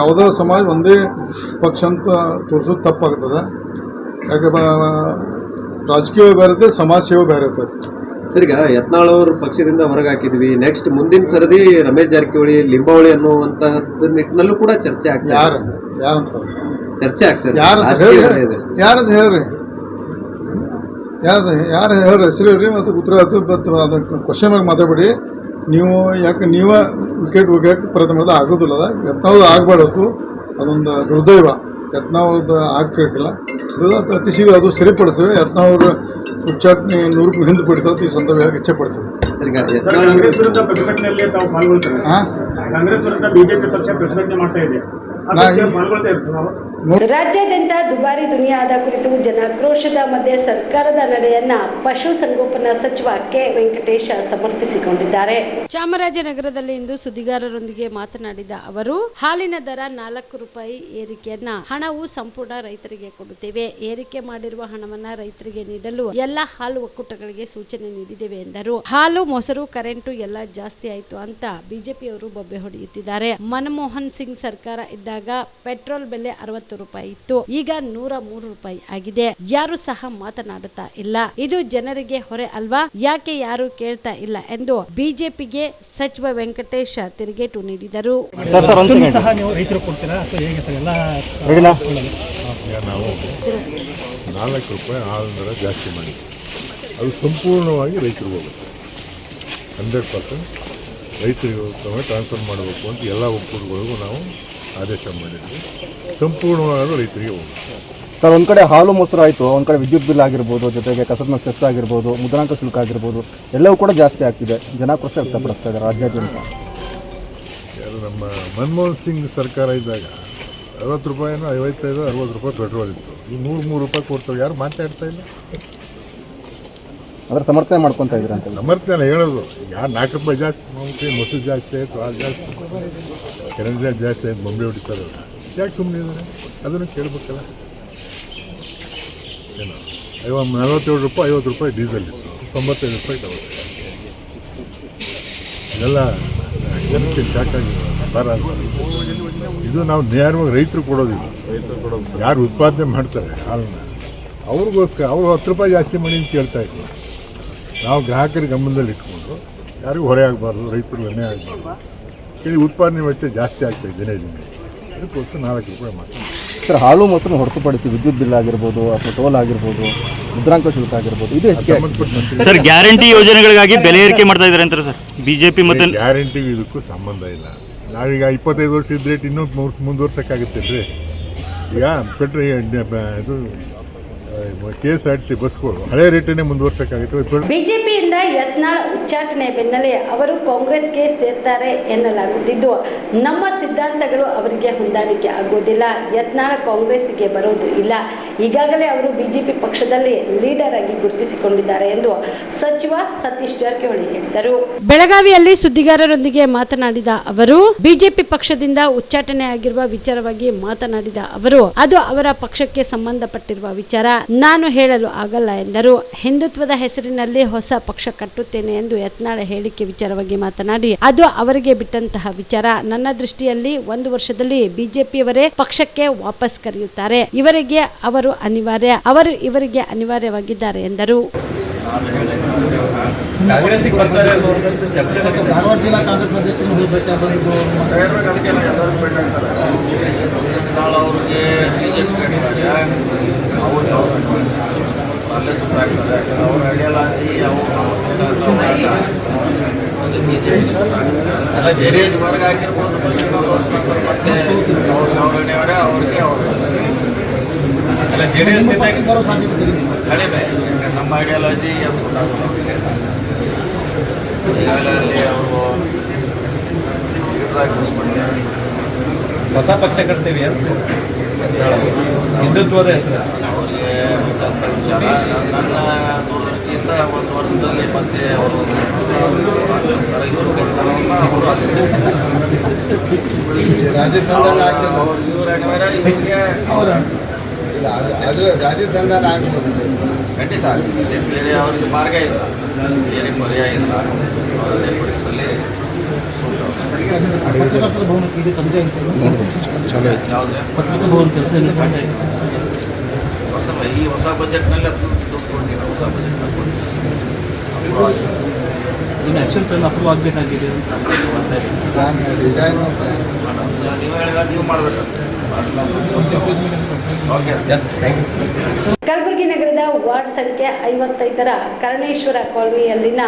ಯಾವುದೇ ಸಮಾಜ ಒಂದೇ ಪಕ್ಷ ಅಂತ ತೋರಿಸೋದು ತಪ್ಪಾಗ್ತದೆ. ಯಾಕೆ ರಾಜಕೀಯ ಬೇರೆ ಇರ್ತದೆ, ಸಮಾಜ ಸೇವೆ ಬೇರೆ ಇರ್ತದೆ. ಸರ್, ಈಗ ಯತ್ನಾಳ್ ಅವರು ಪಕ್ಷದಿಂದ ಹೊರಗೆ ಹಾಕಿದ್ವಿ, ನೆಕ್ಸ್ಟ್ ಮುಂದಿನ ಸರದಿ ರಮೇಶ್ ಜಾರಕಿಹೊಳಿ, ಲಿಂಬಾವಳಿ ಅನ್ನುವಂತಹದ್ದು ನಿಟ್ಟಿನಲ್ಲೂ ಕೂಡ ಚರ್ಚೆ ಆಗ್ತದೆ. ಯಾರಂತ ಚರ್ಚೆ ಆಗ್ತದೆ? ಯಾರದು ಹೇಳ್ರಿ, ಯಾರು ಹೇಳ್ರಿ, ಹೆಸರು ಹೇಳ್ರಿ ಮತ್ತು ಉತ್ತರ ಅದು ಕ್ವಶನ್ ಆಗಿ ಮಾತಾಡ್ಬೇಡಿ. ನೀವು ಯಾಕೆ ನೀವೇ ವಿಕೆಟ್ ಹೋಗ್ಯಾಕೆ ಪ್ರಯತ್ನ ಮಾಡೋದು ಆಗೋದಿಲ್ಲ. ಯತ್ನಾಳ್ ಆಗಬಾರ್ದು, ಅದೊಂದು ದುರ್ದೈವ. ಯತ್ನಾಳ್ ಆಗ್ತಿರ್ಕಿಲ್ಲ, ಅತಿ ಶೀಘ್ರ ಅದು ಸರಿಪಡಿಸ್ತೇವೆ. ಯತ್ನಾಳ್ ಅವ್ರ ಉಚ್ಚಾಟನೆ 100 ಹಿಂದೆ ಪಡಿತಾವೆ. ಈ ಸಂದರ್ಭ ಇಚ್ಛೆ ಪಡ್ತೇವೆ. ಕಾಂಗ್ರೆಸ್ ವಿರುದ್ಧ ಪ್ರತಿಭಟನೆಯಲ್ಲಿ ತಾವು ಪಾಲ್ಗೊಳ್ತಾರೆ? ಕಾಂಗ್ರೆಸ್ ವಿರುದ್ಧ ಬಿಜೆಪಿ ಪಕ್ಷ ಪ್ರತಿಭಟನೆ ಮಾಡ್ತಾ ಇದೆ, ಪಾಲ್ಗೊಳ್ತಾ ಇರ್ತೀವಿ ನಾವು. ರಾಜ್ಯಾದ್ಯಂತ ದುಬಾರಿ ದುನಿಯಾದ ಕುರಿತು ಜನಾಕ್ರೋಶದ ಮಧ್ಯೆ ಸರ್ಕಾರದ ನಡೆಯನ್ನ ಪಶುಸಂಗೋಪನಾ ಸಚಿವ ಕೆ ವೆಂಕಟೇಶ ಸಮರ್ಥಿಸಿಕೊಂಡಿದ್ದಾರೆ. ಚಾಮರಾಜನಗರದಲ್ಲಿ ಇಂದು ಸುದ್ದಿಗಾರರೊಂದಿಗೆ ಮಾತನಾಡಿದ ಅವರು, ಹಾಲಿನ ದರ 4 ರೂಪಾಯಿ ಏರಿಕೆಯನ್ನ ಹಣವು ಸಂಪೂರ್ಣ ರೈತರಿಗೆ ಕೊಡುತ್ತೇವೆ. ಏರಿಕೆ ಮಾಡಿರುವ ಹಣವನ್ನ ರೈತರಿಗೆ ನೀಡಲು ಎಲ್ಲ ಹಾಲು ಒಕ್ಕೂಟಗಳಿಗೆ ಸೂಚನೆ ನೀಡಿದ್ದೇವೆ ಎಂದರು. ಹಾಲು, ಮೊಸರು, ಕರೆಂಟು ಎಲ್ಲ ಜಾಸ್ತಿ ಆಯ್ತು ಅಂತ ಬಿಜೆಪಿಯವರು ಬೊಬ್ಬೆ ಹೊಡೆಯುತ್ತಿದ್ದಾರೆ. ಮನಮೋಹನ್ ಸಿಂಗ್ ಸರ್ಕಾರ ಇದ್ದಾಗ ಪೆಟ್ರೋಲ್ ಬೆಲೆ 60 ರೂಪಾಯಿ ಇತ್ತು, ಈಗ 103 ರೂಪಾಯಿ ಆಗಿದೆ. ಯಾರು ಸಹ ಮಾತನಾಡುತ್ತಾ ಇಲ್ಲ. ಇದು ಜನರಿಗೆ ಹೊರೆ ಅಲ್ವಾ? ಯಾಕೆ ಯಾರು ಕೇಳ್ತಾ ಇಲ್ಲ ಎಂದು ಬಿಜೆಪಿಗೆ ಸಚಿವ ವೆಂಕಟೇಶ ತಿರುಗೇಟು ನೀಡಿದರು. ನಾವು 4 ರೂಪಾಯಿ ಹಾಲಿನ ದರ ಜಾಸ್ತಿ ಮಾಡಿ ಅದು ಸಂಪೂರ್ಣವಾಗಿ ರೈತರಿಗೆ ಹೋಗುತ್ತೆ. 100% ರೈತರಿಗೆ ಟ್ರಾನ್ಸ್ಫರ್ ಮಾಡಬೇಕು ಅಂತ ಎಲ್ಲ ಒಕ್ಕೂಟಗಳಿಗೂ ನಾವು ಆದೇಶ ಮಾಡಿದ್ವಿ. ಸಂಪೂರ್ಣವಾಗಿ ರೈತರಿಗೆ ಹೋಗುತ್ತೆ. ಸರ್, ಒಂದು ಕಡೆ ಹಾಲು ಮೊಸರು ಆಯಿತು, ಒಂದು ಕಡೆ ವಿದ್ಯುತ್ ಬಿಲ್ ಆಗಿರ್ಬೋದು, ಜೊತೆಗೆ ಕಸದ ಸೆಸ್ ಆಗಿರ್ಬೋದು, ಮುದ್ರಾಂಕ ಶುಲ್ಕ ಆಗಿರ್ಬೋದು, ಎಲ್ಲವೂ ಕೂಡ ಜಾಸ್ತಿ ಆಗ್ತಿದೆ. ಜನಾಕ್ರೋಶ ವ್ಯಕ್ತಪಡಿಸ್ತಾ ಇದ್ದಾರೆ ರಾಜ್ಯಾದ್ಯಂತ. ನಮ್ಮ ಮನಮೋಹನ್ ಸಿಂಗ್ ಸರ್ಕಾರ ಇದ್ದಾಗ 60 ರೂಪಾಯಿನೋ 55-60 ರೂಪಾಯಿ ಪೆಟ್ರೋಲ್ ಇತ್ತು. ಈ 103 ರೂಪಾಯಿ ಕೊಡ್ತಾರೆ, ಯಾರು ಮಾತಾಡ್ತಾ ಇಲ್ಲ. ಅದರ ಸಮರ್ಥನೆ ಮಾಡ್ಕೊತಾ ಇದ್ದೀರಾ ಅಂತ? ಸಮರ್ಥನೆ ಹೇಳೋದು, ಯಾರು 4 ರೂಪಾಯಿ ಜಾಸ್ತಿ ಮಾಡ್ತೀವಿ, ಮೊಸರು ಜಾಸ್ತಿ ಆಯಿತು, ಹಾಲು ಜಾಸ್ತಿ, ಕರೆಂಟ್ ಜಾಸ್ತಿ ಆಯ್ತು, ಬೊಂಬೆ ಹೊಡಿತಾರಲ್ಲ, ಯಾಕೆ ಸುಮ್ಮನೆ ಇದ್ದಾರೆ? ಅದನ್ನು ಕೇಳಬೇಕಲ್ಲ. ಏನು 47 ರೂಪಾಯಿ 50 ರೂಪಾಯಿ ಡೀಸೆಲ್ ಇತ್ತು, 95 ರೂಪಾಯಿ ತಗೋತಾರೆ. ಇದೆಲ್ಲ ಜನಕ್ಕೆ ಸಾಕಾಗಿ ಬರ ಅಂತ. ಇದು ನಾವು ನೇರವಾಗಿ ರೈತರು ಕೊಡೋದಿಲ್ಲ. ಯಾರು ಉತ್ಪಾದನೆ ಮಾಡ್ತಾರೆ ಹಾಲನ್ನ, ಅವ್ರಿಗೋಸ್ಕರ ಅವರು 10 ರೂಪಾಯಿ ಜಾಸ್ತಿ ಮಾಡಿ ಅಂತ ಕೇಳ್ತಾ ಇದ್ವಿ. ನಾವು ಗ್ರಾಹಕರಿಗೆ ಗಮನದಲ್ಲಿ ಇಟ್ಕೊಂಡು ಯಾರಿಗೂ ಹೊರೆ ಆಗಬಾರ್ದು, ರೈತರಿಗೆ ಹೊಣೆ ಆಗಬಾರ್ದು. ಇಲ್ಲಿ ಉತ್ಪಾದನೆ ವೆಚ್ಚ ಜಾಸ್ತಿ ಆಗ್ತಾಯಿದೆ ದಿನೇ ದಿನೇ. ಅದಕ್ಕೋಸ್ಕರ 4 ರೂಪಾಯಿ ಮಾಡ್ತೀವಿ. ಸರ್, ಹಾಲು ಮೊಸರು ಹೊರತುಪಡಿಸಿ ವಿದ್ಯುತ್ ಬಿಲ್ ಆಗಿರ್ಬೋದು, ಅಥವಾ ಟೋಲ್ ಆಗಿರ್ಬೋದು, ಮುದ್ರಾಂಕ ಶುಲ್ಕ ಆಗಿರ್ಬೋದು, ಇದು ಸಂಬಂಧಪಟ್ಟ ಸರ್ ಗ್ಯಾರಂಟಿ ಯೋಜನೆಗಳಿಗಾಗಿ ಬೆಲೆ ಏರಿಕೆ ಮಾಡ್ತಾ ಇದ್ದಾರೆ ಅಂತಾರೆ ಸರ್ ಬಿಜೆಪಿ. ಮತ್ತು ಗ್ಯಾರಂಟಿಗೂ ಇದಕ್ಕೂ ಸಂಬಂಧ ಇಲ್ಲ. ನಾವೀಗ 25 ವರ್ಷ ಇದ್ದರೆ ಇನ್ನೂ ಮುಂದುವರ್ಸೋಕ್ಕಾಗುತ್ತೆ ರೀ. ಈಗ ಇದು KSRTC ಬಸ್ಗಳು ಹಳೆ ರೇಟನ್ನೇ ಮುಂದುವರ್ಸೋಕ್ಕಾಗುತ್ತೆ. ಬಿಜೆಪಿಯಿಂದ ಯತ್ನಾಳ್ ಉಚ್ಚಾಟನೆ ಬೆನ್ನಲ್ಲೇ ಅವರು ಕಾಂಗ್ರೆಸ್ಗೆ ಸೇರ್ತಾರೆ ಎನ್ನಲಾಗುತ್ತಿದ್ದು, ನಮ್ಮ ಸಿದ್ಧಾಂತಗಳು ಅವರಿಗೆ ಹೊಂದಾಣಿಕೆ ಆಗುವುದಿಲ್ಲ. ಯತ್ನಾಳ್ ಕಾಂಗ್ರೆಸ್ಗೆ ಬರೋದು ಇಲ್ಲ. ಈಗಾಗಲೇ ಅವರು ಬಿಜೆಪಿ ಪಕ್ಷದಲ್ಲಿ ಲೀಡರ್ ಆಗಿ ಗುರುತಿಸಿಕೊಂಡಿದ್ದಾರೆ ಎಂದು ಸಚಿವ ಸತೀಶ್ ಜಾರಕಿಹೊಳಿ ಹೇಳಿದರು. ಬೆಳಗಾವಿಯಲ್ಲಿ ಸುದ್ದಿಗಾರರೊಂದಿಗೆ ಮಾತನಾಡಿದ ಅವರು, ಬಿಜೆಪಿ ಪಕ್ಷದಿಂದ ಉಚ್ಚಾಟನೆ ಆಗಿರುವ ವಿಚಾರವಾಗಿ ಮಾತನಾಡಿದ ಅವರು, ಅದು ಅವರ ಪಕ್ಷಕ್ಕೆ ಸಂಬಂಧಪಟ್ಟಿರುವ ವಿಚಾರ, ನಾನು ಹೇಳಲು ಆಗಲ್ಲ ಎಂದರು. ಹಿಂದುತ್ವದ ಹೆಸರಿನಲ್ಲಿ ಹೊಸ ಪಕ್ಷ ಕಟ್ಟುತ್ತೇನೆ ಎಂದು ಯತ್ನಾಳ್ ಹೇಳಿಕೆ ವಿಚಾರವಾಗಿ ಮಾತನಾಡಿ, ಅದು ಅವರಿಗೆ ಬಿಟ್ಟಂತಹ ವಿಚಾರ. ನನ್ನ ದೃಷ್ಟಿಯಲ್ಲಿ 1 ವರ್ಷದಲ್ಲಿ ಬಿಜೆಪಿಯವರೇ ಪಕ್ಷಕ್ಕೆ ವಾಪಸ್ ಕರೆಯುತ್ತಾರೆ. ಇವರಿಗೆ ಅವರು ಅನಿವಾರ್ಯ, ಅವರು ಇವರಿಗೆ ಅನಿವಾರ್ಯವಾಗಿದ್ದಾರೆ ಎಂದರು. ಧಾರವಾಡ ಜಿಲ್ಲಾ ಕಾಂಗ್ರೆಸ್ ಅಧ್ಯಕ್ಷರು ಭೇಟಿ ಅವರಿಗೆ ಬಿಜೆಪಿ ಅನಿವಾರ್ಯ, ಅವ್ರಿಗೆ ಅಲ್ಲೇ ಸುಮ್ಮನೆ ಆಗ್ತದೆ. ಯಾಕಂದ್ರೆ ಅವ್ರ ಐಡಿಯಾಲಜಿ ನಾವು ಸಿದ್ಧಾಂತ ಹೋರಾಟ ಅದು ಬಿಜೆಪಿ ಹೊರಗೆ ಹಾಕಿರ್ಬೋದು. ಇನ್ನೊಂದು ವರ್ಷ ನಂತರ ಮತ್ತೆ ಕಡಿಮೆ, ಯಾಕಂದ್ರೆ ನಮ್ಮ ಐಡಿಯಾಲಜಿ ಸೂಟ್ ಆಗೋಲ್ಲ ಅವರಿಗೆ. ಈಗಾಗಲೇ ಅಲ್ಲಿ ಅವರು ಲೀಡರಾಗಿ ಕೂರಿಸ್ಕೊಂಡಿದ್ದಾರೆ. ಹೊಸ ಪಕ್ಷ ಕಟ್ತೀವಿ ಅಂತ ಹಿಂದುತ್ವದ ಹೆಸರು ಅವರಿಗೆ ಬಿಟ್ಟಂಥ ವಿಚಾರ. ನನ್ನ ದೂರದೃಷ್ಟಿಯಿಂದ ಒಂದು ವರ್ಷದಲ್ಲಿ ಮತ್ತೆ ಅವರು ಇವ್ರ ಅನಿವಾರ್ಯ ಇವರಿಗೆ ರಾಜಸ್ಥಾನ ಆಗ್ಬೋದು, ಖಂಡಿತ ಆಗಿದೆ. ಬೇರೆ ಅವ್ರಿಗೆ ಮಾರ್ಗ ಇಲ್ಲ, ಬೇರೆ ಪರ್ಯಾಯ ಇಲ್ಲ. ಅವರದೇ ಪಕ್ಷದಲ್ಲಿ ಈ ಹೊಸ ಬಜೆಟ್ನಲ್ಲಿ ಅದು ದುಡ್ಡು ಕೊಡ್ತೀವಿ. ಹೊಸ ಬಜೆಟ್ ಇನ್ನು ಆ್ಯಕ್ಷನ್ ಪ್ಲಾನ್ ಅಪ್ರೂವ್ ಆಗಬೇಕಾಗಿದೆ ಅಂತ ನೀವು ಮಾಡಬೇಕಂತ. ಕಲಬುರಗಿ ನಗರದ ವಾರ್ಡ್ ಸಂಖ್ಯೆ 55ರ ಕರ್ಣೇಶ್ವರ ಕಾಲೋನಿಯಲ್ಲಿನ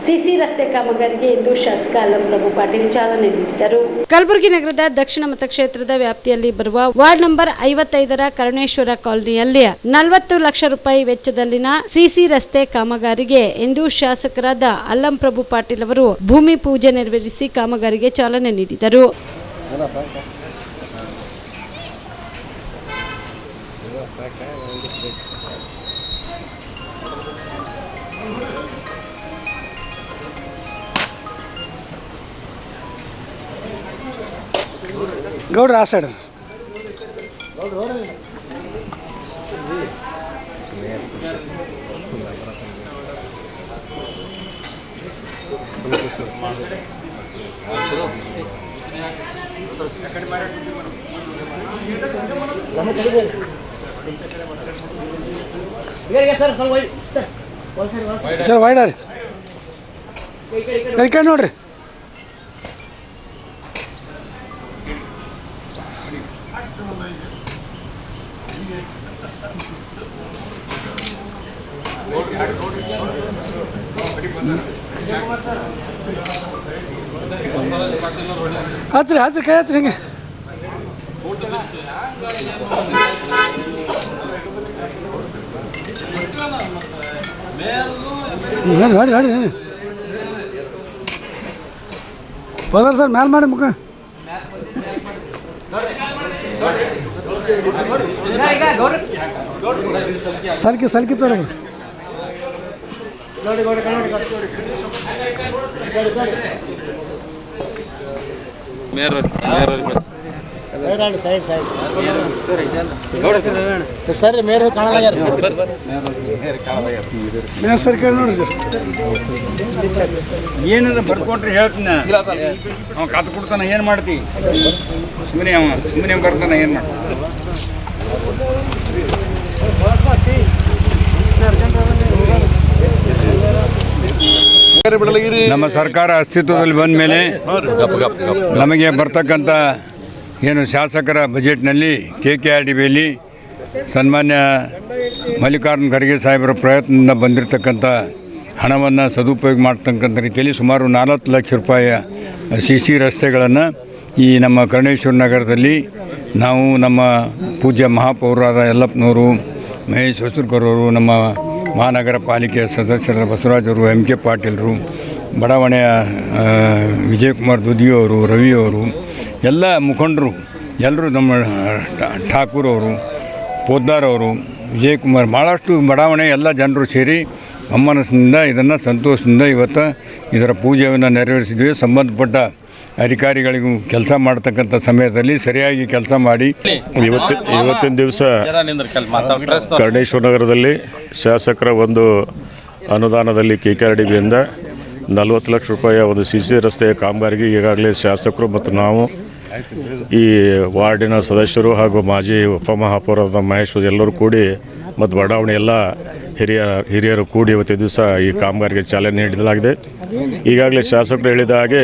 ಸಿಸಿ ರಸ್ತೆ ಕಾಮಗಾರಿಗೆ ಇಂದು ಶಾಸಕ ಅಲ್ಲಂ ಪ್ರಭು ಪಾಟೀಲ್ ಚಾಲನೆ ನೀಡಿದರು. ಕಲಬುರಗಿ ನಗರದ ದಕ್ಷಿಣ ಮತಕ್ಷೇತ್ರದ ವ್ಯಾಪ್ತಿಯಲ್ಲಿ ಬರುವ ವಾರ್ಡ್ ನಂಬರ್ 55ರ ಕರ್ಣೇಶ್ವರ ಕಾಲೋನಿಯಲ್ಲಿ 40 ಲಕ್ಷ ರೂಪಾಯಿ ವೆಚ್ಚದಲ್ಲಿನ ಸಿಸಿ ರಸ್ತೆ ಕಾಮಗಾರಿಗೆ ಇಂದು ಶಾಸಕರಾದ ಅಲ್ಲಂ ಪ್ರಭು ಪಾಟೀಲ್ ಅವರು ಭೂಮಿ ಪೂಜೆ ನೆರವೇರಿಸಿ ಕಾಮಗಾರಿಗೆ ಚಾಲನೆ ನೀಡಿದರು. ಗೌಡ್ರ ಆ ಸೈಡ್ ಸರ್ ವೈಡ್ ರೀ ಈ ಕಡೆ ನೋಡ್ರಿ. ಹಚ್ರಿ ಹಚ್ರಿ ಕೈ ಹಚ್ರಿ ಹಿಂಗೆ ನೋಡಿ ನೋಡಿ ಹೋದ್ರ ಸರ್ ಮ್ಯಾಲೆ ಮಾಡಿ ಮುಖ ಸಲ್ಕಿ ಸಲ್ಕಿ ತೋರಿ ಸರ್ ಮೇರ್ ಸರ್ ಕೇಳಿ ನೋಡ್ರಿ ಸರ್ ಏನಾರ ಬರ್ಕೊಟ್ರಿ ಹೇಳ್ತೀನಿ. ಅವ ಕತ್ ಕೊಡ್ತಾನ ಏನು ಮಾಡ್ತಿ? ಸುಮ್ಮನೆ ಬರ್ತಾನ ಏನು ಮಾಡ್ತಾನ? ನಮ್ಮ ಸರ್ಕಾರ ಅಸ್ತಿತ್ವದಲ್ಲಿ ಬಂದ ಮೇಲೆ ನಮಗೆ ಬರ್ತಕ್ಕಂಥ ಏನು ಶಾಸಕರ ಬಜೆಟ್ನಲ್ಲಿ KKRDBಯಲ್ಲಿ ಸನ್ಮಾನ್ಯ ಮಲ್ಲಿಕಾರ್ಜುನ ಖರ್ಗೆ ಸಾಹೇಬರ ಪ್ರಯತ್ನದಿಂದ ಬಂದಿರತಕ್ಕಂಥ ಹಣವನ್ನು ಸದುಪಯೋಗ ಮಾಡ್ತಕ್ಕಂಥ ರೀತಿಯಲ್ಲಿ ಸುಮಾರು 40 ಲಕ್ಷ ರೂಪಾಯಿಯ CC ರಸ್ತೆಗಳನ್ನು ಈ ನಮ್ಮ ಕರ್ಣೇಶ್ವರ ನಗರದಲ್ಲಿ ನಾವು ನಮ್ಮ ಪೂಜ್ಯ ಮಹಾಪೌರರಾದ ಯಲ್ಲಪ್ಪನವರು, ಮಹೇಶ್ ಹೊಸೂರ್ಕರ್, ನಮ್ಮ ಮಹಾನಗರ ಪಾಲಿಕೆಯ ಸದಸ್ಯರಾದ ಬಸವರಾಜ್ ಅವರು, MK ಪಾಟೀಲರು, ಬಡಾವಣೆಯ ವಿಜಯಕುಮಾರ್ ದುದಿಯವರು, ರವಿಯವರು, ಎಲ್ಲ ಮುಖಂಡರು ಎಲ್ಲರೂ, ನಮ್ಮ ಠಾಕೂರ್ ಅವರು, ಪೋದ್ದಾರ್ ಅವರು, ವಿಜಯಕುಮಾರ್, ಭಾಳಷ್ಟು ಬಡಾವಣೆ ಎಲ್ಲ ಜನರು ಸೇರಿ ಅಮ್ಮನಸ್ಸಿನಿಂದ ಇದನ್ನು ಸಂತೋಷದಿಂದ ಇವತ್ತು ಇದರ ಪೂಜೆಯನ್ನು ನೆರವೇರಿಸಿದ್ವಿ. ಸಂಬಂಧಪಟ್ಟ ಅಧಿಕಾರಿಗಳಿಗೂ ಕೆಲಸ ಮಾಡ್ತಕ್ಕಂಥ ಸಮಯದಲ್ಲಿ ಸರಿಯಾಗಿ ಕೆಲಸ ಮಾಡಿ ಇವತ್ತಿನ ದಿವಸ ಕರ್ಣೇಶ್ವರ ನಗರದಲ್ಲಿ ಶಾಸಕರ ಒಂದು ಅನುದಾನದಲ್ಲಿ KKRDBಯಿಂದ 40 ಲಕ್ಷ ರೂಪಾಯಿಯ ಒಂದು CC ರಸ್ತೆಯ ಕಾಮಗಾರಿಗೆ ಈಗಾಗಲೇ ಶಾಸಕರು ಮತ್ತು ನಾವು ಈ ವಾರ್ಡಿನ ಸದಸ್ಯರು ಹಾಗೂ ಮಾಜಿ ಉಪಮಹಾಪೌರದ ಮಹೇಶ್ ಎಲ್ಲರೂ ಕೂಡಿ ಮತ್ತು ಬಡಾವಣೆ ಎಲ್ಲ ಹಿರಿಯರು ಕೂಡಿ ಇವತ್ತಿನ ದಿವಸ ಈ ಕಾಮಗಾರಿಗೆ ಚಾಲನೆ ನೀಡಲಾಗಿದೆ. ಈಗಾಗಲೇ ಶಾಸಕರು ಹೇಳಿದ ಹಾಗೆ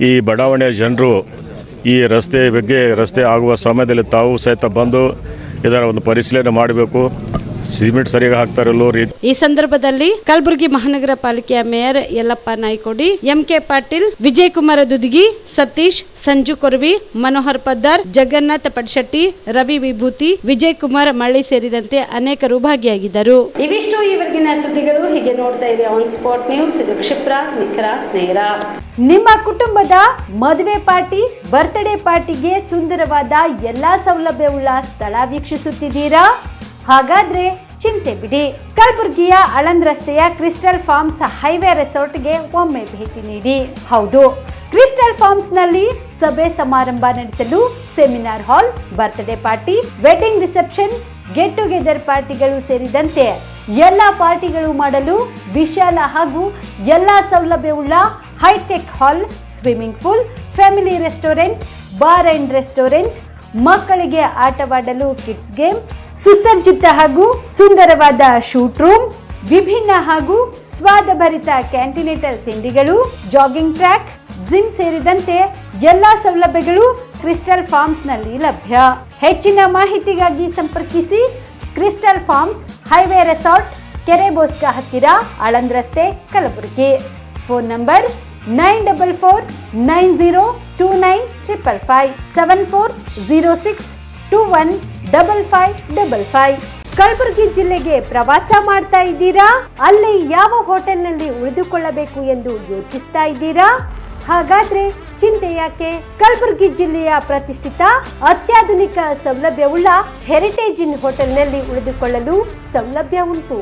ಈ ಬಡಾವಣೆಯ ಜನರು ಈ ರಸ್ತೆ ಬಗ್ಗೆ, ರಸ್ತೆ ಆಗುವ ಸಮಯದಲ್ಲಿ ತಾವು ಸಹಿತ ಬಂದು ಇದರ ಒಂದು ಪರಿಶೀಲನೆ ಮಾಡಬೇಕು. ಸಿಮೆಂಟ್ ಸರಿಯಾಗಿ ಹಾಕ್ತಾರಲ್ಲೋ ರೀತಿ. ಈ ಸಂದರ್ಭದಲ್ಲಿ ಕಲಬುರಗಿ ಮಹಾನಗರ ಪಾಲಿಕೆಯ ಮೇಯರ್ ಯಲ್ಲಪ್ಪ ನಾಯ್ಕೋಡಿ, ಎಂಕೆ ಪಾಟೀಲ್, ವಿಜಯ್ ಕುಮಾರ ದುದ್ಗಿ, ಸತೀಶ್, ಸಂಜು ಕೊರ್ವಿ, ಮನೋಹರ್ ಪದ್ದಾರ್, ಜಗನ್ನಾಥ್ ಪಡ್ಶೆಟ್ಟಿ, ರವಿ ವಿಭೂತಿ, ವಿಜಯ್ ಕುಮಾರ್ ಮಳ್ಳಿ ಸೇರಿದಂತೆ ಅನೇಕರು ಭಾಗಿಯಾಗಿದ್ದರು. ಇವಿಷ್ಟು ಈವರೆಗಿನ ಸುದ್ದಿಗಳು. ಹೀಗೆ ನೋಡ್ತಾ ಇರಿ ಆನ್ ಸ್ಪಾಟ್ ನ್ಯೂಸ್. ಇದು ಕ್ಷಿಪ್ರ, ನಿಖರ, ನೇರ. ನಿಮ್ಮ ಕುಟುಂಬದ ಮದುವೆ ಪಾರ್ಟಿ, ಬರ್ತ್ಡೇ ಪಾರ್ಟಿಗೆ ಸುಂದರವಾದ ಎಲ್ಲಾ ಸೌಲಭ್ಯವುಳ್ಳ ಸ್ಥಳ ವೀಕ್ಷಿಸುತ್ತಿದ್ದೀರಾ? ಹಾಗಾದ್ರೆ ಚಿಂತೆ ಬಿಡಿ. ಕಲಬುರಗಿಯ ಆಳಂದ್ ರಸ್ತೆಯ ಕ್ರಿಸ್ಟಲ್ ಫಾರ್ಮ್ಸ್ ಹೈವೇ ರೆಸಾರ್ಟ್ಗೆ ಒಮ್ಮೆ ಭೇಟಿ ನೀಡಿ. ಹೌದು, ಕ್ರಿಸ್ಟಲ್ ಫಾರ್ಮ್ಸ್ ನಲ್ಲಿ ಸಭೆ ಸಮಾರಂಭ ನಡೆಸಲು seminar hall, birthday party, wedding reception, get together ಪಾರ್ಟಿಗಳು ಸೇರಿದಂತೆ ಎಲ್ಲಾ ಪಾರ್ಟಿಗಳು ಮಾಡಲು ವಿಶಾಲ ಹಾಗೂ ಎಲ್ಲಾ ಸೌಲಭ್ಯವುಳ್ಳ hi tech hall, swimming pool, family restaurant, bar and restaurant, ಮಕ್ಕಳಿಗೆ ಆಟವಾಡಲು ಕಿಡ್ಸ್ ಗೇಮ್, ಸುಸಜ್ಜಿತ ಹಾಗೂ ಸುಂದರವಾದ ಶೂಟ್ ರೂಮ್, ವಿಭಿನ್ನ ಹಾಗೂ ಸ್ವಾದಭರಿತ ಕ್ಯಾಂಟಿನೇಟಲ್ ತಿಂಡಿಗಳು, ಜಾಗಿಂಗ್ ಟ್ರ್ಯಾಕ್, ಜಿಮ್ ಸೇರಿದಂತೆ ಎಲ್ಲಾ ಸೌಲಭ್ಯಗಳು ಕ್ರಿಸ್ಟಲ್ ಫಾರ್ಮ್ಸ್ ನಲ್ಲಿ ಲಭ್ಯ. ಹೆಚ್ಚಿನ ಮಾಹಿತಿಗಾಗಿ ಸಂಪರ್ಕಿಸಿ ಕ್ರಿಸ್ಟಲ್ ಫಾರ್ಮ್ಸ್ ಹೈವೇ ರೆಸಾರ್ಟ್, ಕೆರೆಬೋಸ್ಕ ಹತ್ತಿರ, ಆಳಂದ್ ರಸ್ತೆ, ಕಲಬುರಗಿ. Phone number 9490295555 7406215555. ಕಲಬುರಗಿ ಜಿಲ್ಲೆಗೆ ಪ್ರವಾಸ ಮಾಡ್ತಾ ಇದ್ದೀರಾ? ಅಲ್ಲಿ ಯಾವ ಹೋಟೆಲ್ನಲ್ಲಿ ಉಳಿದುಕೊಳ್ಳಬೇಕು ಎಂದು ಯೋಚಿಸ್ತಾ ಇದ್ದೀರಾ? ಹಾಗಾದ್ರೆ ಚಿಂತೆ ಯಾಕೆ? ಕಲಬುರಗಿ ಜಿಲ್ಲೆಯ ಪ್ರತಿಷ್ಠಿತ ಅತ್ಯಾಧುನಿಕ ಸೌಲಭ್ಯವುಳ್ಳ ಹೆರಿಟೇಜ್ ಇನ್ ಹೋಟೆಲ್ನಲ್ಲಿ ಉಳಿದುಕೊಳ್ಳಲು ಸೌಲಭ್ಯ ಉಂಟು.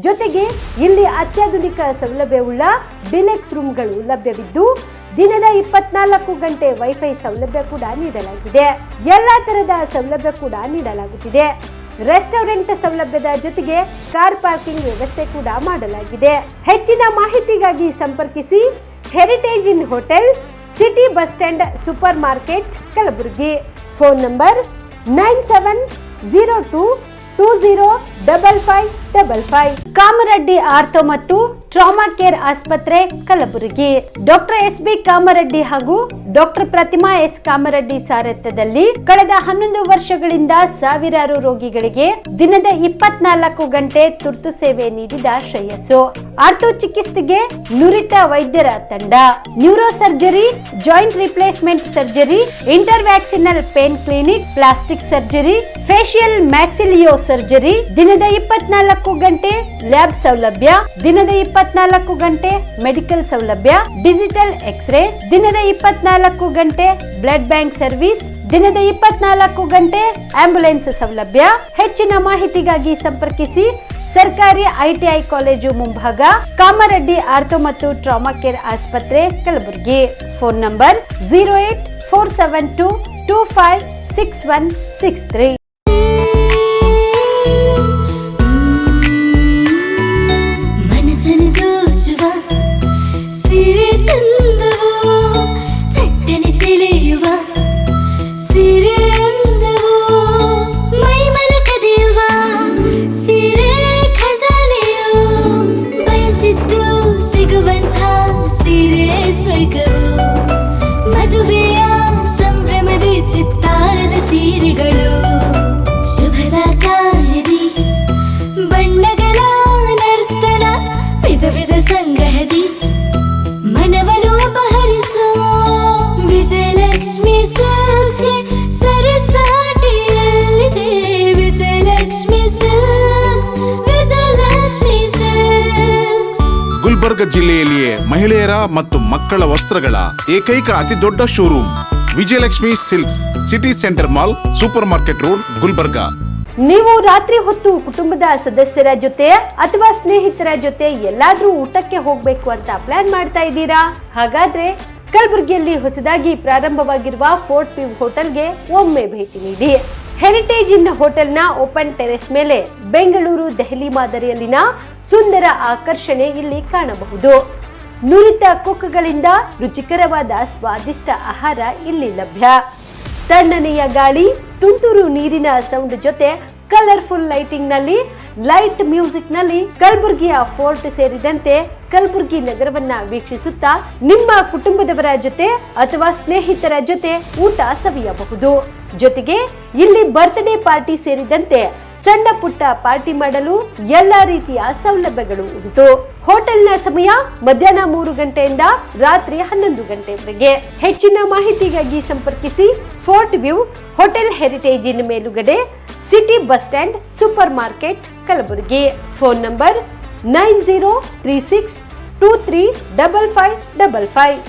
ಜೊತೆಗೆ ಇಲ್ಲಿ ಅತ್ಯಾಧುನಿಕ ಸೌಲಭ್ಯವುಳ್ಳ ಡಿಲೆಕ್ಸ್ ರೂಮ್ಗಳು ಲಭ್ಯವಿದ್ದು ದಿನದ 24 ಗಂಟೆ ವೈಫೈ ಸೌಲಭ್ಯ ಕೂಡ ನೀಡಲಾಗಿದೆ. ಎಲ್ಲಾ ತರಹದ ಸೌಲಭ್ಯ ಕೂಡ ನೀಡಲಾಗುತ್ತಿದೆ. ರೆಸ್ಟೋರೆಂಟ್ ಸೌಲಭ್ಯದ ಜೊತೆಗೆ ಕಾರ್ ಪಾರ್ಕಿಂಗ್ ವ್ಯವಸ್ಥೆ ಕೂಡ ಮಾಡಲಾಗಿದೆ. ಹೆಚ್ಚಿನ ಮಾಹಿತಿಗಾಗಿ ಸಂಪರ್ಕಿಸಿ heritage inn hotel, city bus stand, super market, Kalaburagi. Phone number 9702205555. Kamareddy ortho ಮತ್ತು ಟ್ರಾಮಾ ಕೇರ್ ಆಸ್ಪತ್ರೆ, ಕಲಬುರಗಿ. Doctor S B. ಕಾಮರೆಡ್ಡಿ ಹಾಗೂ ಡಾಕ್ಟರ್ ಪ್ರತಿಮಾ ಎಸ್. ಕಾಮರೆಡ್ಡಿ ಸಾರಥ್ಯದಲ್ಲಿ ಕಳೆದ 11 ವರ್ಷಗಳಿಂದ ಸಾವಿರಾರು ರೋಗಿಗಳಿಗೆ ದಿನದ 24 ಗಂಟೆ ತುರ್ತು ಸೇವೆ ನೀಡಿದ ಶ್ರೇಯಸ್ಸು. ಆರ್ಥೋ ಚಿಕಿತ್ಸೆಗೆ ನುರಿತ ವೈದ್ಯರ ತಂಡ, neuro surgery, joint replacement surgery, interventional pain clinic, plastic surgery, facial maxillo surgery, ದಿನದ 24 ಗಂಟೆ ಲ್ಯಾಬ್ ಸೌಲಭ್ಯ, ದಿನದ 24 ಗಂಟೆ ಮೆಡಿಕಲ್ ಸೌಲಭ್ಯ, ಡಿಜಿಟಲ್ ಎಕ್ಸ್ರೇ, ದಿನದ 24 ಗಂಟೆ ಬ್ಲಡ್ ಬ್ಯಾಂಕ್ ಸರ್ವಿಸ್, ದಿನದ 24 ಗಂಟೆ ಆಂಬ್ಯುಲೆನ್ಸ್ ಸೌಲಭ್ಯ. ಹೆಚ್ಚಿನ ಮಾಹಿತಿಗಾಗಿ ಸಂಪರ್ಕಿಸಿ ಸರ್ಕಾರಿ ಐಟಿಐ ಕಾಲೇಜು ಮುಂಭಾಗ, ಕಾಮರೆಡ್ಡಿ ಆರ್ಥೋ ಮತ್ತು ಟ್ರಾಮಾ ಕೇರ್ ಆಸ್ಪತ್ರೆ, ಕಲಬುರಗಿ. Phone number 08472256163. ಗುಲ್ಬರ್ಗ ಜಿಲ್ಲೆಯಲ್ಲಿಯೇ ಮಹಿಳೆಯರ ಮತ್ತು ಮಕ್ಕಳ ವಸ್ತ್ರಗಳ ಏಕೈಕ ಅತಿ ದೊಡ್ಡ showroom Vijayalakshmi silks, city centre mall, super market road, Gulbarga. ನೀವು ರಾತ್ರಿ ಹೊತ್ತು ಕುಟುಂಬದ ಸದಸ್ಯರ ಜೊತೆ ಅಥವಾ ಸ್ನೇಹಿತರ ಜೊತೆ ಎಲ್ಲಾದ್ರೂ ಊಟಕ್ಕೆ ಹೋಗ್ಬೇಕು ಅಂತ ಪ್ಲಾನ್ ಮಾಡ್ತಾ ಇದ್ದೀರಾ? ಹಾಗಾದ್ರೆ ಕಲಬುರಗಿಯಲ್ಲಿ ಹೊಸದಾಗಿ ಪ್ರಾರಂಭವಾಗಿರುವ ಫೋರ್ಟ್ ವ್ಯೂ ಹೋಟೆಲ್ಗೆ ಒಮ್ಮೆ ಭೇಟಿ ನೀಡಿ. ಹೆರಿಟೇಜ್ ಇನ್ ಹೋಟೆಲ್ನ ಓಪನ್ ಟೆರೆಸ್ ಮೇಲೆ ಬೆಂಗಳೂರು, ದೆಹಲಿ ಮಾದರಿಯಲ್ಲಿನ ಸುಂದರ ಆಕರ್ಷಣೆ ಇಲ್ಲಿ ಕಾಣಬಹುದು. ನುರಿತ ಕುಕ್ಗಳಿಂದ ರುಚಿಕರವಾದ ಸ್ವಾದಿಷ್ಟ ಆಹಾರ ಇಲ್ಲಿ ಲಭ್ಯ. ತಣ್ಣನೆಯ ಗಾಳಿ, ತುಂತುರು ನೀರಿನ ಸೌಂಡ್ ಜೊತೆ ಕಲರ್ಫುಲ್ ಲೈಟಿಂಗ್ ನಲ್ಲಿ, ಲೈಟ್ ಮ್ಯೂಸಿಕ್ ನಲ್ಲಿ ಕಲಬುರಗಿಯ ಫೋರ್ಟ್ ಸೇರಿದಂತೆ ಕಲಬುರಗಿ ನಗರವನ್ನ ವೀಕ್ಷಿಸುತ್ತಾ ನಿಮ್ಮ ಕುಟುಂಬದವರ ಜೊತೆ ಅಥವಾ ಸ್ನೇಹಿತರ ಜೊತೆ ಊಟ ಸವಿಯಬಹುದು. ಜೊತೆಗೆ ಇಲ್ಲಿ ಬರ್ತ್ಡೇ ಪಾರ್ಟಿ ಸೇರಿದಂತೆ ಸಣ್ಣ ಪುಟ್ಟ ಪಾರ್ಟಿ ಮಾಡಲು ಎಲ್ಲಾ ರೀತಿಯ ಸೌಲಭ್ಯಗಳು ಉಂಟು. ಹೋಟೆಲ್ನ ಸಮಯ ಮಧ್ಯಾಹ್ನ 3 ಗಂಟೆಯಿಂದ ರಾತ್ರಿ 11 ಗಂಟೆವರೆಗೆ. ಹೆಚ್ಚಿನ ಮಾಹಿತಿಗಾಗಿ ಸಂಪರ್ಕಿಸಿ ಫೋರ್ಟ್ ವ್ಯೂ ಹೋಟೆಲ್ ಹೆರಿಟೇಜಿನ ಮೇಲುಗಡೆ, city bus stand, super market, Kalaburagi. Phone number 9036235555.